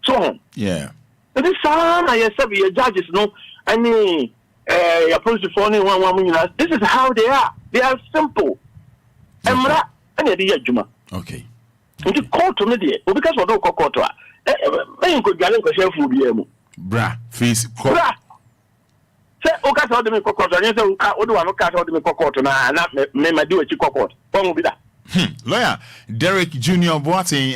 So, yeah. And this time I said, your judges know, any approach to phone this is how they are. They are simple. And the Juma. Okay. You call to me, because we don't call to her. I could get a share for you. Bra, face. Bra. Say, okay, so the make court, and you say, what do I look at all the make court, and I not may do a chick court. What will be that? Lawyer Derek Junior Boateng,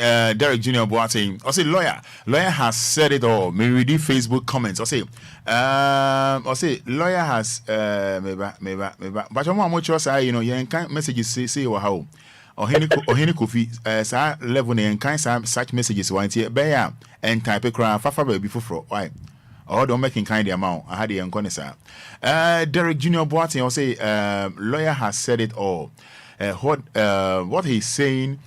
I say lawyer has said it all. May read the Facebook comments. I say lawyer has maybe but I'm more sure say you know you can messages say how or any coffee level and kind such messages want here bear and type a cry fafa before why or don't making kind the amount I had the unconessa. Derek Junior Boateng I say lawyer has said it all. What he's saying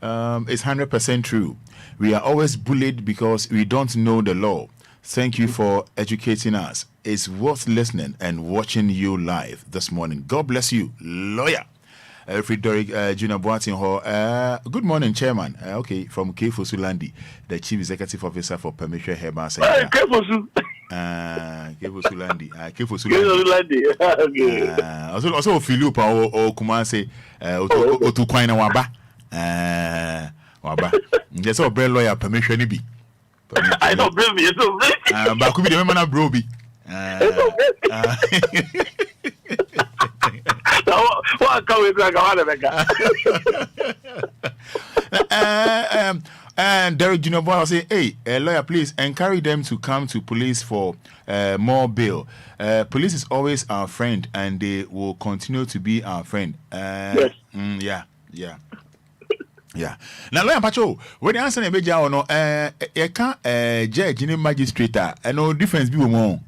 is 100% true. We are always bullied because we don't know the law. Thank you for educating us. It's worth listening and watching you live this morning. God bless you, lawyer. Frederick Junior Boateng. Good morning, Chairman. Okay, from Kefosulandi, the Chief Executive Officer for Permission Herbal. Kefosulandi. Also Philip or Kumase Otukwaina Waba. Just a bread lawyer permission be. I don't blame you, but could be the man Broby. What can we talk and Derek Junior Boy will say, hey, lawyer, please encourage them to come to police for more bail. Police is always our friend and they will continue to be our friend. Yes. Yeah. Now, lawyer Pacho, when the answer is or no, you can't judge in magistrate and no difference be more.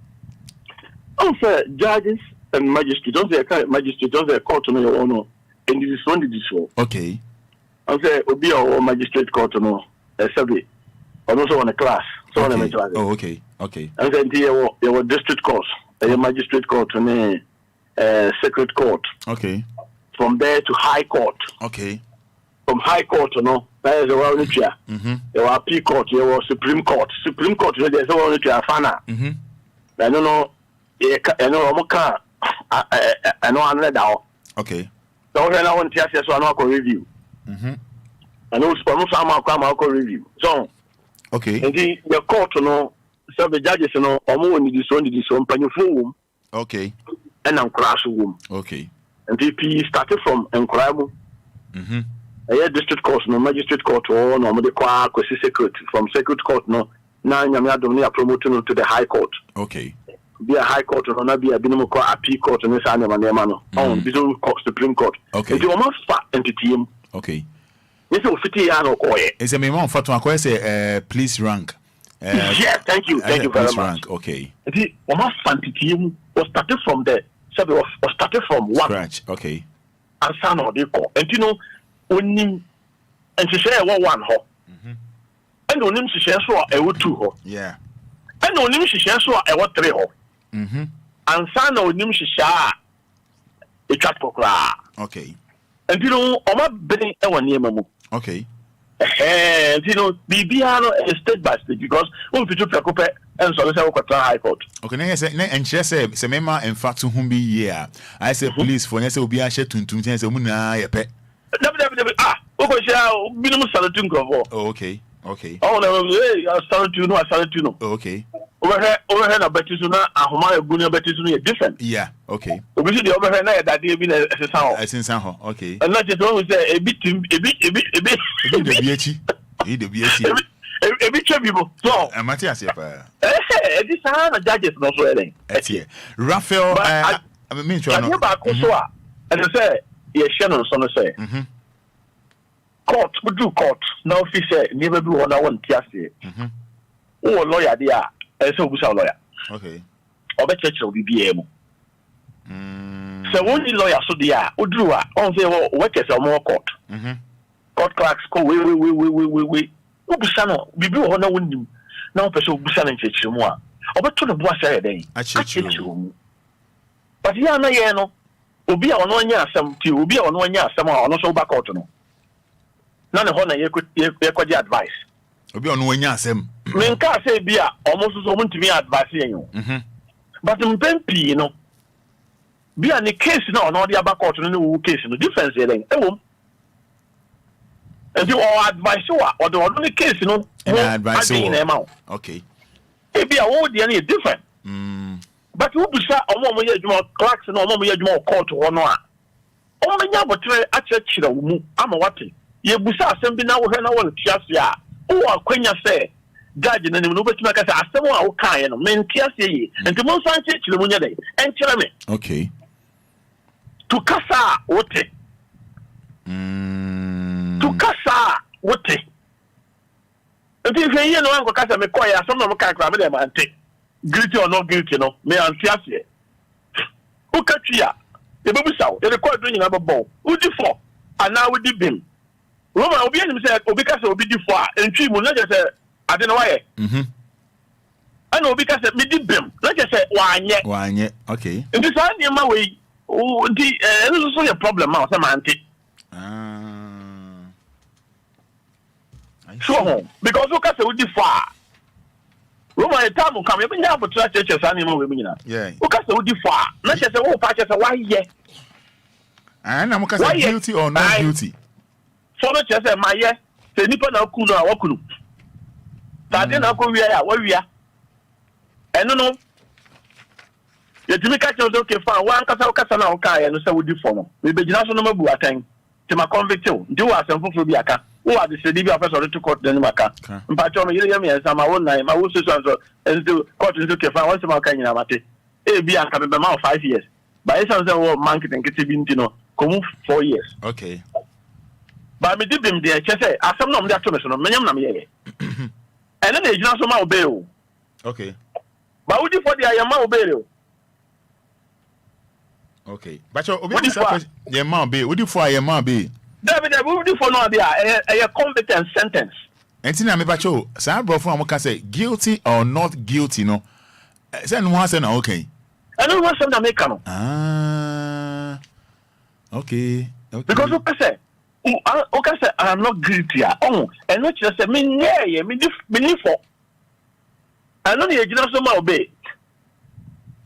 Also, judges and magistrates, don't say magistrate, don't say court to me or no. And this is one this show. Okay. I say Obia or magistrate court to no. Survey. I'm also on a class. So okay. on a oh, okay. And then there were district courts, a magistrate court and a circuit court. Okay. From there to high court. Okay. From high court, no, there is a one chair. There were appeal court, there was Supreme Court. Supreme Court, there's a one chair. Fana. I don't know. I know another down. Okay. So I want to so I know review. I know some review. So okay. And the court no so the judges no omo ni this one panifo. Okay. And I'm crash room. Okay. And DP started from Enquiries. A district court no magistrate court or no mo de kwa secret from secret court no na nyame adom ne promoting to the high court. Okay. Be a high court or not be a binum court appeal court and this animal no. This court Supreme Court. Okay. And you almost fat entity. Okay. This is 50 years or koye. It's a minimum for to say police rank. Yes, thank you very much. Rank. Okay. The almost fantasy was started from the was started from one scratch. Okay. And son or they call. And you know, when and she say one ho. And on him she says so I would 2 ho. Yeah. And on him she says so I would 3 ho. And son on him she sha a chat pokra. Okay. And you know, I'm not betting our name. Okay. And you know, BBR state by state because when you took a and so let's have a high court. Okay, and she said, Semema and fact to whom be here. I say police for Nessa will be a shed to Muna, a pet. Minimum salary. Okay. Oh, no, I started to know. Okay. over na betisu na ahoma egu na betisu no different. Yeah, okay. Obi si the over na ya dade bi na esensan ho, okay. And not just always say ebi de biechi. E de biechi. Ebi chebibo. So, amati asepa. This na judges no so eden. Etie. Raphael I mean you know. Ba ko so a, and say ye hye no so no say. Court, we do court. Now officer never do one one tiase. Oh lawyer there. So busa lawyer. Okay. Obe church will be able. So when the lawyer so there, Udru on say what is more court. Court clerks go we. Busa no bibi ho na wonim. Na person busa na church mu a. Obe to the boss say den. Achichu. But ya na ye no. Obi a ono anya asem ti, obi a ono anya asem a ono so ba court no. Na ne ho na ye kwaji advice. Obi ono anya asem. Men ka say bia almost so muntimi advice yen. But mpempi no. Bia ne case na ono dey aba court no wo case no difference yen. Ewom. And you all advice or the only case no advice. Okay. E bia wo dey na different. But who busa omo ye adwuma clerks no omo ye adwuma court ho no a. Omo nya botre a chechira wo mu ama wate. Ye busa asem bi na wo hwe na wo tiase a. Wo akwanya say judge na nim no betima ka say asem a wo kan ye no men tiase yi. Enti mo san chechira mu nya dey. Enchira me. Okay. To kasa wote. To kasa wote. Enti hwe ye no anko kasa me koya asem no mo kan kra me dey ma ante. Guilty or not guilty, no, may antiasia. Who catch ya? The baby saw, the record doing another ball. Who did for? And now we did him. Roma Obia himself, Obicas will be for, and three will not just say, I don't know why. I know because me did him. Let's just say, why yet? Why yet? Okay. And this is my way. Oh, this is also a problem, Mouse, I'm anti. So, because look at the far. Roma time will come. You been able to trust churches animal women. Yeah. Who can say would differ? Not just a whole patches why yeah. And I'm guilty or not guilty. Follow just a my yeah. Say nipa na kuno a wakunu. Tade na ko wiya wa wiya. Eno no. Ye timi ka che okay fine. Wan kasa na o kai no say would differ no. We be gina so no mabu atan. Ti ma convict o. Ndi wa asem foforo bi aka. Who are the city officer to court then maka. Mpacho me yeye me sama won na ma wo so into court into kefa once ma kan nyina mate. E bi aka be ma 5 years. But e say wo marketing kiti bi ntino komu 4 years. Okay. But me did him there che say asem no me ato me so no menyam na me yeye. And then e jina so ma obey o. Okay. But we di for the ayama obey o. Okay. But obi say ye ma obey. We di for ayama obey. David, we do for no idea a competent sentence. And tina me pacho, sa bro from am say guilty or not guilty no. Say no one say na okay. I don't want some that make no. Okay. Because who say I'm not guilty. Oh, and not just say me yeah, me for. I know you just so obey.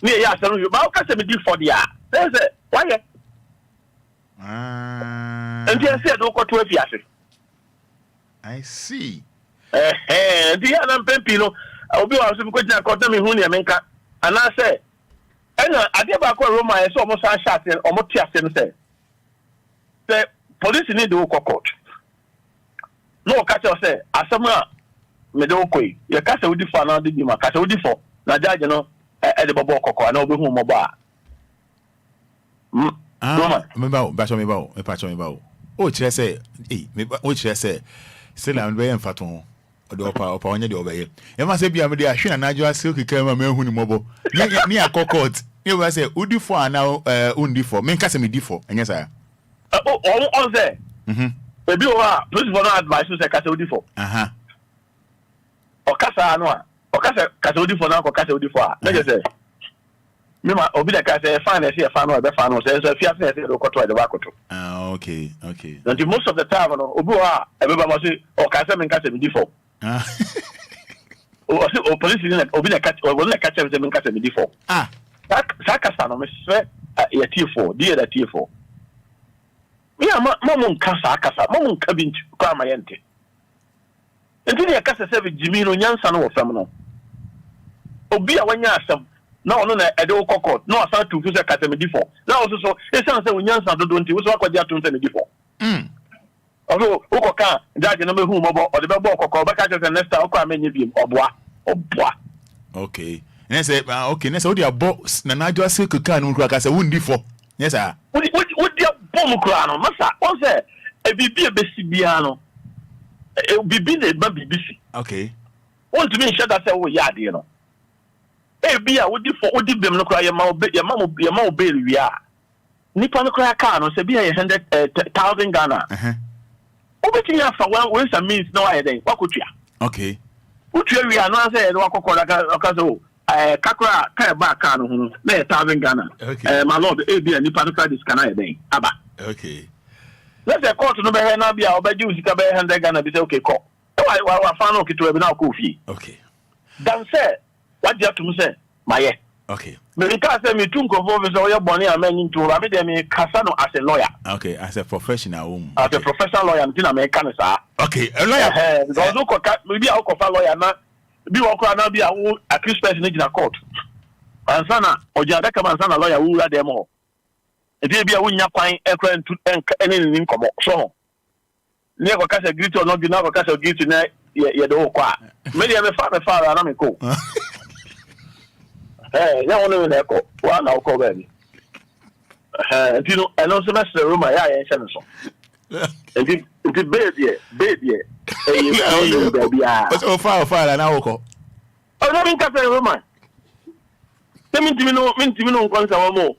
Me yeah, so you but say me do for the say why and you said, "Don't go to a fiasco." I see. The other Pempino, I'll be also going to call them in Hunia, and I say, and I did back Roma, I saw almost a shot or more tears and say, the police need to go court. No, catcher say, as someone made okay, your castle would define now, did you my castle would default? Now, judge, you know, at the Bobo Coco, I know whom mobile. Me patcho me ba. O kire say, o kire say, say na be en faton. O de opa onye de obeye. E ma say bia me de ahwe na najo ase okika ma me hu ni mobo. Ni akokot. E we say udi for ana undi for. Me nka say me di for. Enye say. On there. Ebi o ha, please for no advice say ka say udi for. O kasa no a. O kasa ka say udi for na ko ka say udi for a. Me say Mima obi da ka say fine say fan no be fan no say fiase say do koto e de ba koto. Okay. And most of the time no obi wa e be ba mo say o ka say me nka say me di for. O police ni obi na catch o na catch say me nka say me di for. Saka no me say ya T4, die da T4. Me ma mo nka saka mo nka bi nti kwa ma yente. Enti ya kasa say Jimmy no nyansa no wo fam no. Obia when you some no na edo court no asa to say katemedi for na also so e san say onyansa do nti wo so akwaja to ntemedi for although ukoka judge no mehu mobo o de be bo kokko be ka say next time okwa amenye biem oboa okay and say okay next what your boss na na jo say kuka no kura ka say wundi for yes sir what dia bom kura no masa o say e bibi e besi bia no e bibi na ba bibisi okay want to me share that say wo ya de no e bia wo di for wo di bem no kura ye ma obey wia nipa no kura ka no say bia 100,000 Ghana obeti ya fa when some means no I then wakotua okay utua wia no say no wakokora ka so kakura ka ba ka no hu na 1,000 Ghana my lord e bia nipa no kura this kana then aba okay let's say court no be here na bia obeji usika be 100 Ghana be say okay call wa fa no kitu be na ko fi okay dan say what you have to say maye okay me ka say me tun ko fo be so ye boni amani to ra me dem kasa no as a lawyer okay as a professional as a professional lawyer ntina me kan sa okay a lawyer because ko ka bi a ko fa lawyer na bi wo ko na bi a wo accused person in court ansana ojada ka ansana lawyer wo ra dem ho e bi a wo nya kwan ekran eni nkomo so ni ko ka say guilty or not bi na ko ka say guilty na ye do ko a me dey me fa na me ko ya wonu na ko wa na ko ba ni ntino eno semester room ya nche nso nti baby baby o fa na wo ko o no bin ka say room temi no nko nsa wo mo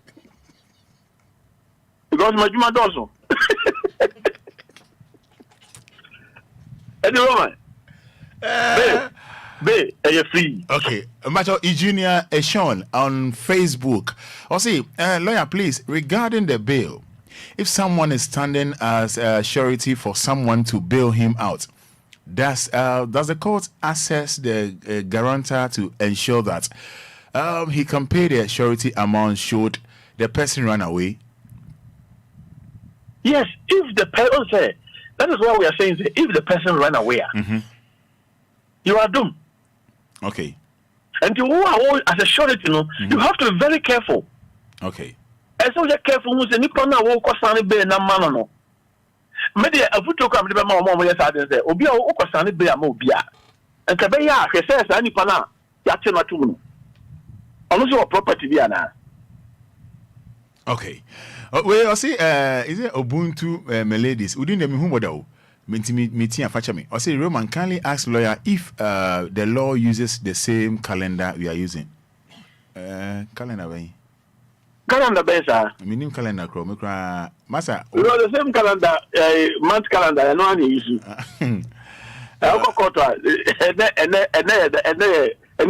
because majuma dozo edi room Be free. Okay. Macho Junior Eshon on Facebook. Or say, lawyer, please, regarding the bail, if someone is standing as surety for someone to bail him out, does the court assess the guarantor to ensure that he can pay the surety amount should the person run away? Yes, if the person say, that is what we are saying. If the person run away, you are doomed. Okay. And you are as a surety, you have to be very careful. Okay. And so you're careful who's a nippon na walk or sunny bay na manano. Media a foot to come to the mom, yes, I didn't say, Obia or sunny bay a mobia. And Kabaya, he says, any pana, Yatina too. Also a property, Diana. Okay. Well, I see, is it Ubuntu Melodies? Within the Muhumodo? Meeting and fetch me. I say Roman kindly ask lawyer if the law uses the same calendar we are using. Calendar way. Calendar besa. Meaning calendar crow. Masa. You know the same calendar, month calendar. I know any issue. I go court. And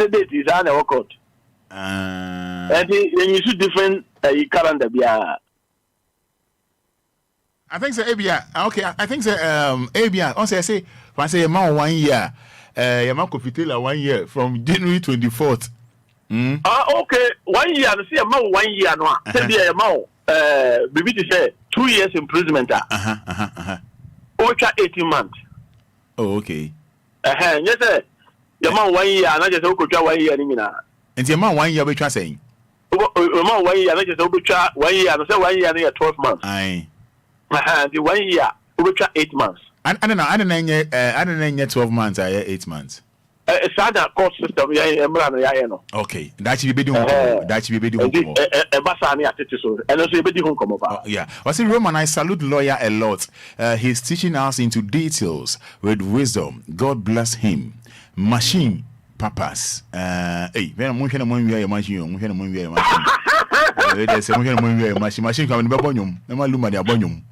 the date is on our court. And you should different calendar be. I think so. Abia. Okay. I think so. Abia. Also, I say, once a man 1 year. Your man could fitila 1 year from January 24th. Okay. 1 year. See a man 1 year. No. Say be a man. Baby to say 2 years imprisonment. Over 18 months. Oh, okay. Yes, sir. Your man 1 year. And I just go to 1 year. And your man 1 year. We try saying. Your man 1 year. And I just go to 1 year. And say 1 year. And 12 months. Aye. The 1 year, over 8 months. I don't know 12 months, 8 months. It's a court system, okay, that should be doing that should be doing. And also be doing come over. Yeah, I say Roman, I salute lawyer a lot. He's teaching us into details with wisdom. God bless him. Machine papas. Hey, when I'm moving a machine, there's a machine coming to Bonyum. No more Lumba, they are Bonyum.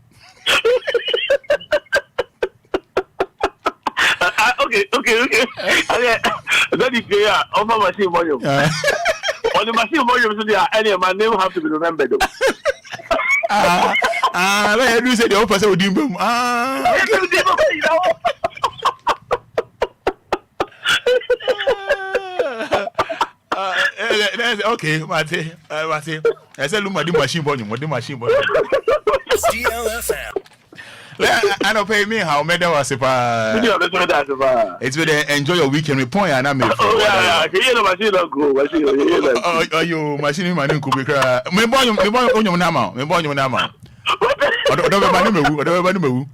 Okay. That is clear. Over machine volume. On the machine volume, so there any my name have to be remembered. I do say the opposite with him. Okay, Mate. I said, look at the machine volume. What the machine volume? DLFM. I don't pay me how many was it? It's with enjoy your weekend with point and I mean. Oh, yeah, you know, machine don't go. Oh, you machine man could be cry. Me boy on your nama. Me boy on your nama. Don't move.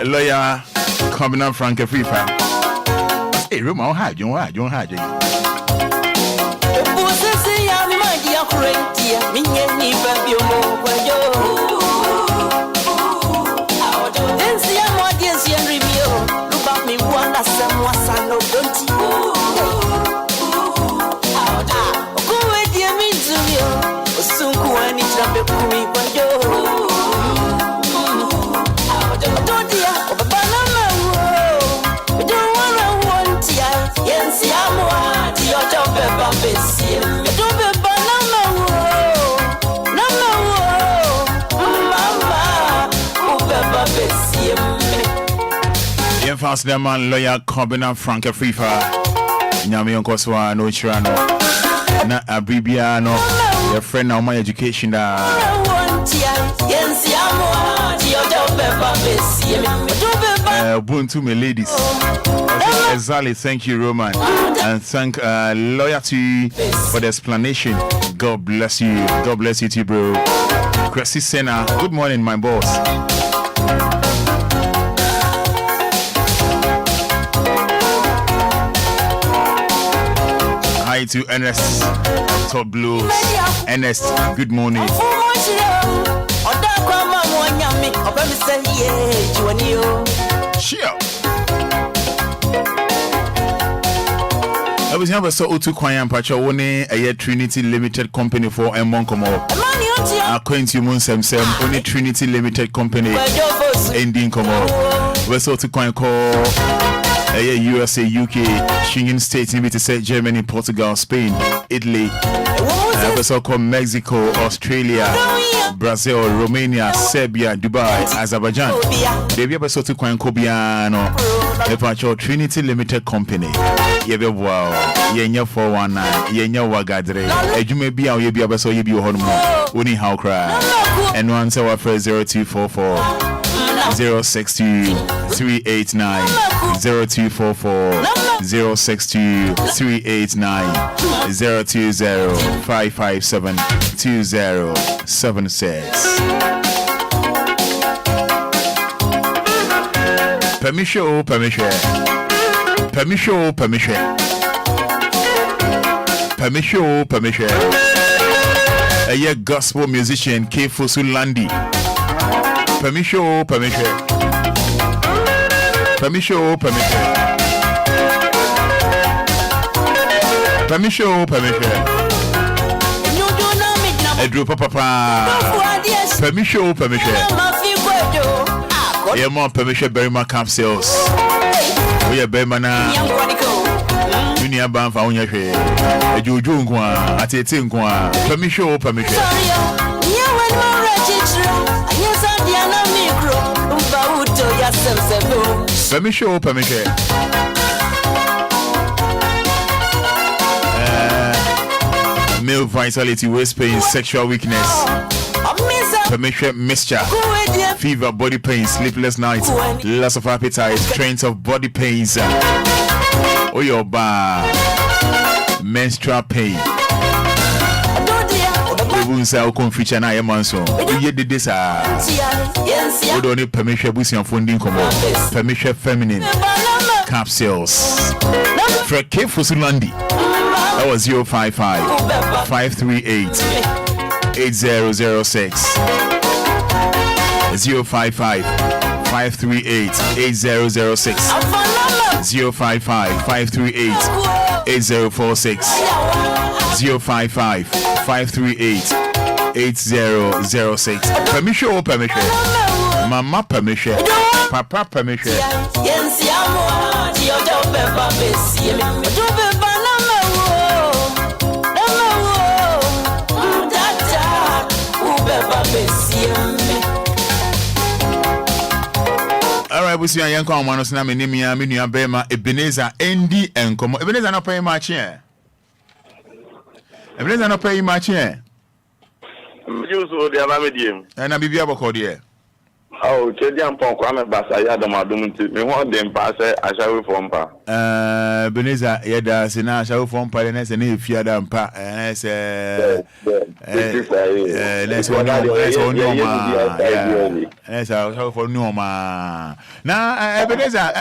Lawyer coming up Frank Free Fam. Hey, room on high, you don't hide. Fast the man lawyer Combina Frank Frifa Nyami Uncle Swa no Chirano na Abibiano your friend now my education da Ubuntu me ladies exactly thank you Roman and thank loyalty for the explanation. God bless you too bro. Cressy Senna, good morning my boss. Hi to NS Top Blues. NS, good morning. Sure. I was never so to Kwayan Pacha one a Trinity Limited Company for Monkomo. According to Munsem, only Trinity Limited Company ending Komo. We're so to Kwayan call. USA, UK, Schengen states, maybe to say Germany, Portugal, Spain, Italy, also called Mexico, Australia, Brazil, Romania, Serbia, Dubai, Azerbaijan. They be also to Kobiano, the Trinity Limited Company. Yebe wow, Yenya 419, Yenya Wagadre, you may be out, you be so you be home, only how cry, and one say our first 0244. 062 389 0244 062 389 020 557 2076. Permission. A gospel musician K. Fosulandi. Permission. Edru papa. Permission. Yeah, more permission. Berryman capsules. We are Bermana. Junior Bam for Unya. A Juju Gua. At 18 Gua. Permission. Permission. Male vitality, waist pain, sexual weakness. Permission, mixture, fever, body pain, sleepless nights, loss of appetite, strains of body pains. Oh, your bar, menstrual pain. We say feature na yemanso. We did this we don't need permission busi funding komo. Permission feminine capsules. For K Fosulandi. That was 055 538 8006. 055 538 8006. 055 538 8046. 055 538 8006. Permission. Mama permission. Papa permission. Alright, we see a young commander na me nimia me nua bema Ebenezer Endi enkomo. Ebenezer na pay match here. Ebeneza no pay match here. You so the Amadium. And I be able to Oh, Chedian Ponkwame Basaya, the Madumti, me want them pass I shall from Pa. Beneza, Yeda, Sina, shall from Palanes and if you had pa, and say, let's one, yes, I'll show for Noma. Now, Beneza,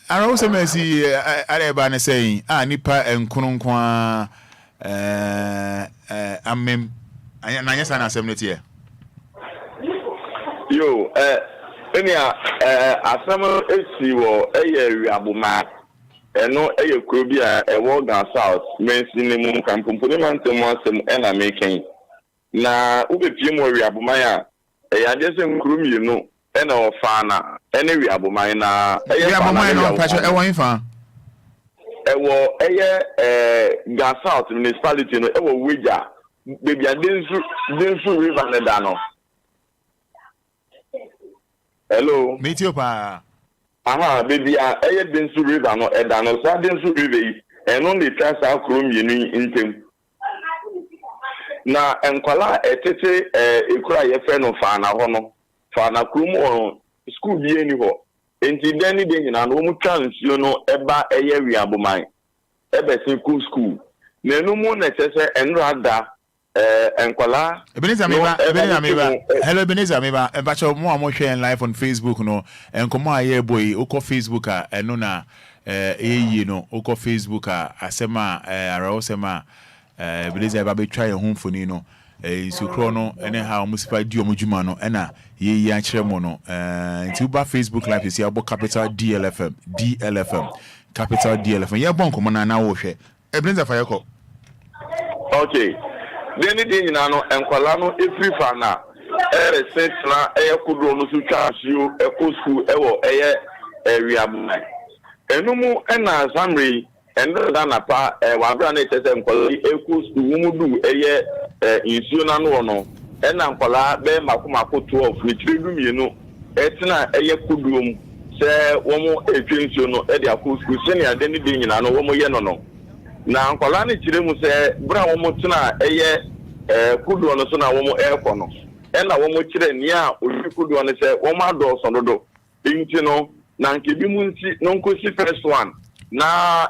I also may see Arabana saying, Nipa and Kununkwa, Amim, and I guess I'm assembly. Yo, asama esi wo area abuma eno krobia Wogan South mensinim kampumpude mantem asem ena making na ubepie mo area abuma ya yadese nkrumi no ena ofana ena area abuma na abuma no pacho ewo infa ewo Gan South municipality no ewo Weja baby densu river na dano. Hello. Meet you, pa. Baby, Densu River, no, Edano, Densu River, and only trans out room you need in Tim. Now, Enquala, a cry a friend of Fana Hono, Fana Krum or school be anywhere. Until then, in an home chance, you know, Eba a year we are mine. Eba school. No more necessary and rather. Enquala Ebeneza hello Ebeneza meba ebacho mo amhwe live on Facebook no enkomo aye boy uko Facebook a eno na no uko Facebook a asema arawo sema Ebeneza eba betwa ye homfoni no isukro no ene ha omusipa di omudwuma no ena ye akire mo no nti uba Facebook live isi abo capital DLFM capital DLFM ye bon komo na wo hwe Ebeneza fa yeko. Okay. Then in Nano and Colano, every fana, Sentna, Kudo, Suchasio, Eco School, area. And no more, and Samri, and Danapa, Wabranet and Quality, Eco School, Mudu, in Sunano, and Ankola, Ben Makumako 12, which you know, Etna, Kudum, say one more attention, Edia School, senior, then in Nano, one more yano. Na nkwalani chiremu se bra womo tuna kudu ono so na womo airport no na womo chire nia ofi kudu ono se womo ado so dodo inti no na nkebi mu nti no nkosi first one na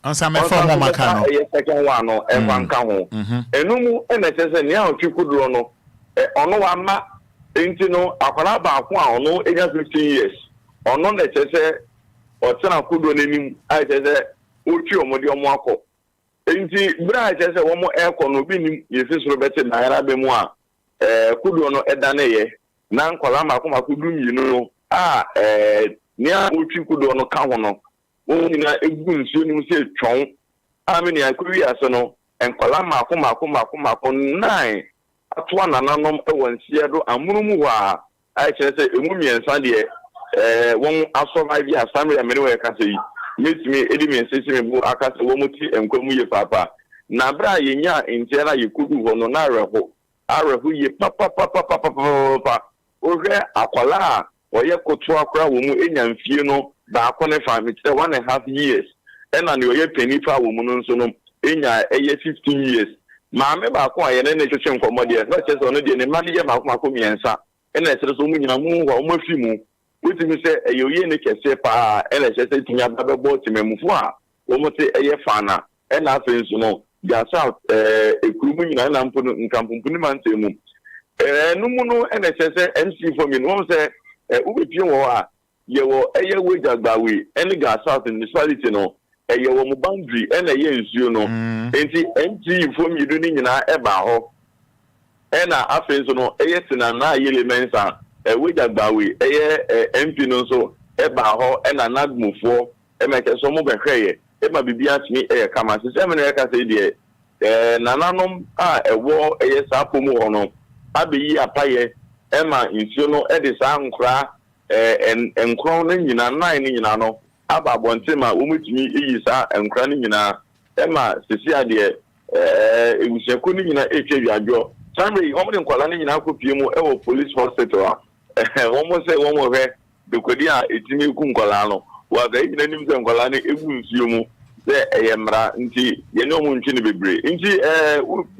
ansa me form maka no second one no nka ho enumu na chese nia ofi kudu ono wa ma inti no akwala ba ko a ono enya 15 years ono na chese otena kudu n'enim a chese uchi omodi omuako enti bra chese womo eko no bi nim yefisoro bete na era be mu a kudu no edane ye na nkwala makoma kudu mi no nia uchi kudu no ka ho no woni na egu nsuo nim se twon amini akuri aso no nkwala makoma 9 atwa nananom ewansie do amurumu wa a chese emu miensa de won asurvive ya family amene we ka sei meet me edimi nsisi bu akase wo muti enkwamu ye papa na bra yenya intera yekudu ho no na areho ye papa ohwe akwala oye koto akra wo mu enya mfie no ba akone family 1.5 years ena ne oye penifa wo mu no nso no enya eye 15 years maame ba ko aye ne twetwe nkomode na chese ono de ne mane ye makoma miensa ena esere so mu nyina mu ho mo afi mu witimi se eyoye ne kese pa ena chese tinya babebo timemufo a wo mo te eye fana ena afensu no Gan South ekurumu nyina na mpo nkampumpuni mantemu numu no ena chese MC for me no se ubepie wo a ye wo eye wejagbawe ene Gan South municipality no eye wo mo boundary ena ye nsuo no enti MC for me do ni nyina eba ho ena afensu no eye tina na yele mensa wejagbawe eye MP no so eba ho ena nagmufo emeke so mo behweye ema bibia timi kama se me na ka se de nananom a ewo sapo mu ho no abeyi apaye ema nsuo no de sa nkra enkron no nyina nan no nyina no aba bontema wo mutimi eyi sa nkra no nyina ema sisi ade ebusiako no nyina etwa wiadwo samre ho mo nkwala no nyina akopie mu ewo police hospital wo mo se wo mo hwe dokodi a etimi ku nkwala no wa ga nyina nim se nkwala no egu nsuo mu sɛ ɛyɛ mmara nti yɛne ɔmo ntwi ne bebree nti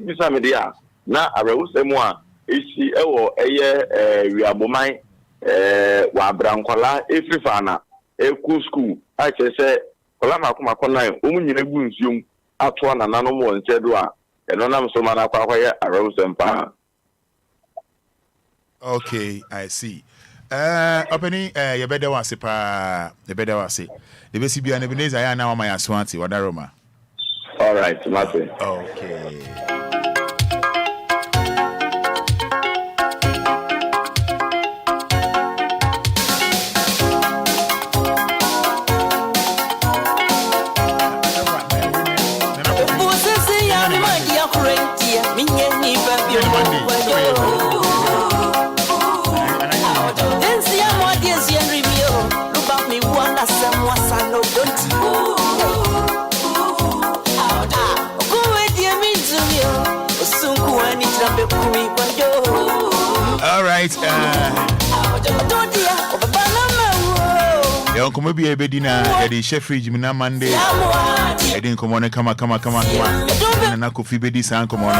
bisa me deɛ a na awerɛwosɛm a ɛsi ɛwɔ ɛyɛ wiaboman wabra nkwala efirifa na eku school a kyerɛ sɛ kwala makomako nan ɔmo nyina gu nsuom atoa nananom wɔ nkyɛ do a ɛno nam so ma na akɔyɛ awerɛwosɛm paa. Okay, I see. Opening yebeda wase pa yebeda wase. Debesi bia na Ebenezer ya na wama ya swanti wadaroma. All right, Martin. Okay. All right. Yo, come be a bedina at the chef fridge na Monday. I didn't come on come. And I could be this and come on.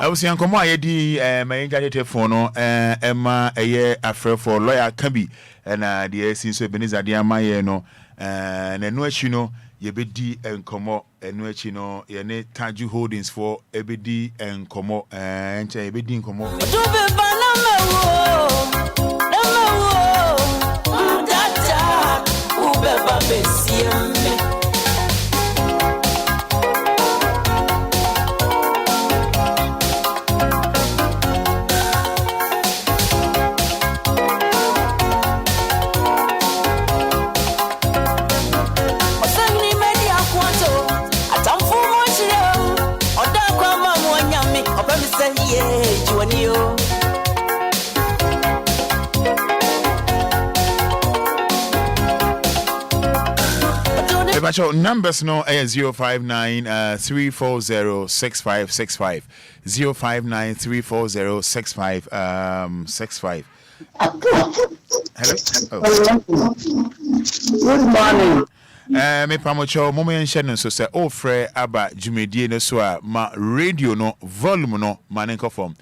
I was young come I did my gadget phone Emma a year after for lawyer Kabi and the since Ebenezer Diama no and no you know Yebedi and Como and which you know Yane Taju Holdings for Ebedi and Como and Ebedi and Como. Numbers no 059 340 6565 059 340 6565. Hello. Good morning. Me pamocho moment shannon so say oh frɛ aba dwumedie no so a ma radio no volume no ma ne nkɔfom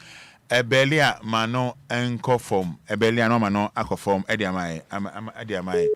ebelia ma no nkɔfom ebelia no ma no akɔfom edi amai edi amai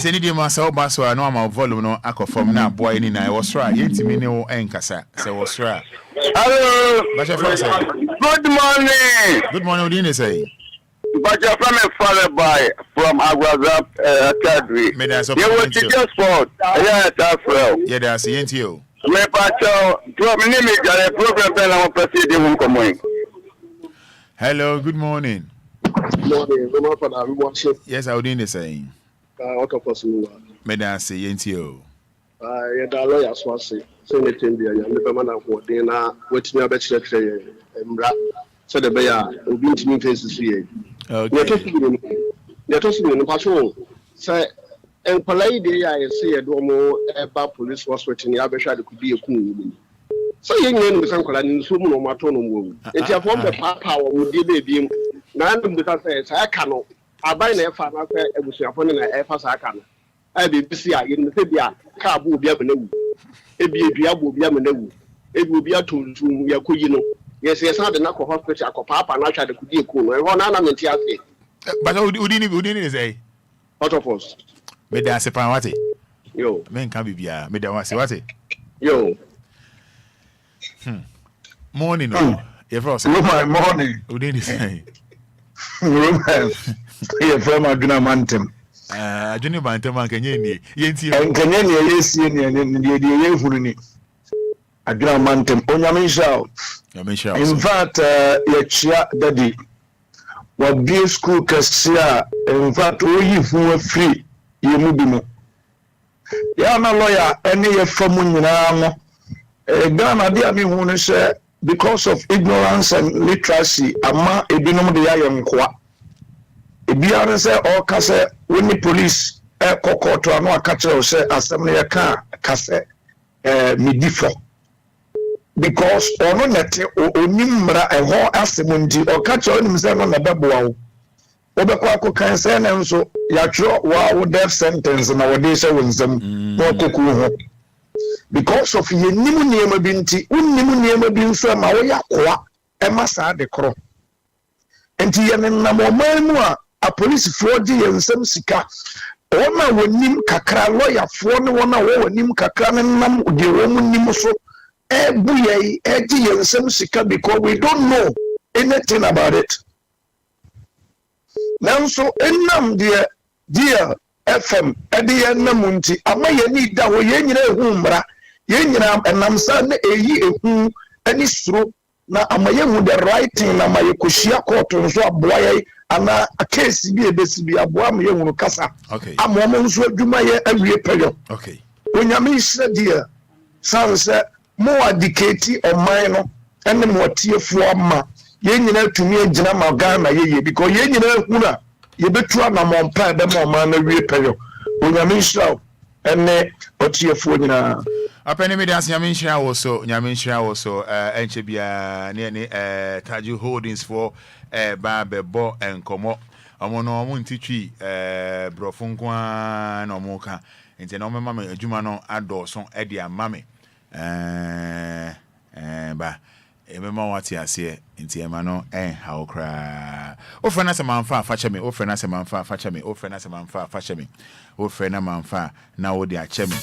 Any day myself basso no am volume no akofom na boy ni na was right yentimi ne wo enkasa say was right. Hello. Good morning. Good morning, what do you say? But you're from a father by from Aguazap Academy. Me that's you will just sport. Yeah, that's well. Yeah, that's you. Me pacho, drop me name the program pen I proceed you come in. Hello, good morning. Good morning. Good morning. Yes, I would say. What of us? Me that's you. Yeah, the lawyer swasi. So me tembi ya me man of dey na wetin abet church mbra. So the bear obi ntimi faces here. Okay. You to see no patrol. Say employee dey ya say do mo eba police was wetin ya behwa de kudi ekun. So yen yen bisan kola ni so mu no mato no mu. Eti afọ be papa wo di bebi na ndum bisa say aka no abai na efa na say ebusuafo na efa sa aka no. Abi bisi a yen se bia ka bu obi amanawu. Ebi edua bu obi amanawu. Ebi obi atuntum yakoyi no. Yes, yes, I did not go hospital. I could papa and I tried to do cool. I want to ase. But who didn't say? Autopos. Me da se pan wate. Yo. Men can be bia. Me da wase wate. Yo. Morning no. You frost. Morning. Who didn't say? You from Aduna Mantem. Aduna Mantem man kenye ni. Yenti. Kenye ni yesi ni ye huru ni. Aduna Mantem. Onyamisha. Onyamisha. In fact, yechia daddy. Wabie school kasia. In fact, oyi fu free. Yemu bimo. Ya na lawyer ene ye famu nyina mo. Ghana dia mi hu ne se because of ignorance and literacy ama ebinom de ya yenkwa. Ebiara se o ka se woni police kokoto anu aka kire se asem ne ka kase midifo because ono nete onimra eho asem ndi o ka kire onim se no na beboa wo obekwa akokan se na nso ya twro wa death sentence na wode se wonsam no koku ho because of yenimu niema binti unimu niema binso ma wo yakwa ema sa de kro enti ye na momamu a police fraudi yensam sika ona wonim kakra lawyer fo ne wona wo wonim kakra ne nam de wo nim so buye eji yensam sika because we don't know anything about it. Now so enam de DLFM edi enam nti ama ye ni da wo ye nyina ehu mbra ye nyina enam sa na eyi ehu ani suro na ama ye hu the right thing na ma ye koshia court nso aboa ye ana a case bi ebesi bi aboa ama ye hu kasa ama mo nso adwuma ye awie peyo onyame hye dia sanse mo adicate oman no ene mo tiefu ama ye nyina tumi agina ma Ghana ye because ye nyina hu na ye betu na mo mpa de mo ma na wie peyo onyame hye ene otiefu nyina apene me dance nyame nhira wo so enche bia ne Taju Holdings for ba bebo enkomo omo no omo ntitwi brofo nkwa na omo ka enti na omo mama adwuma no adoso e dia mame ba emema wati ase enti ema no hawo kra ofre na se manfa afache me ofre na se manfa afache me ofre na se manfa afache me ofre na manfa na wo de ache me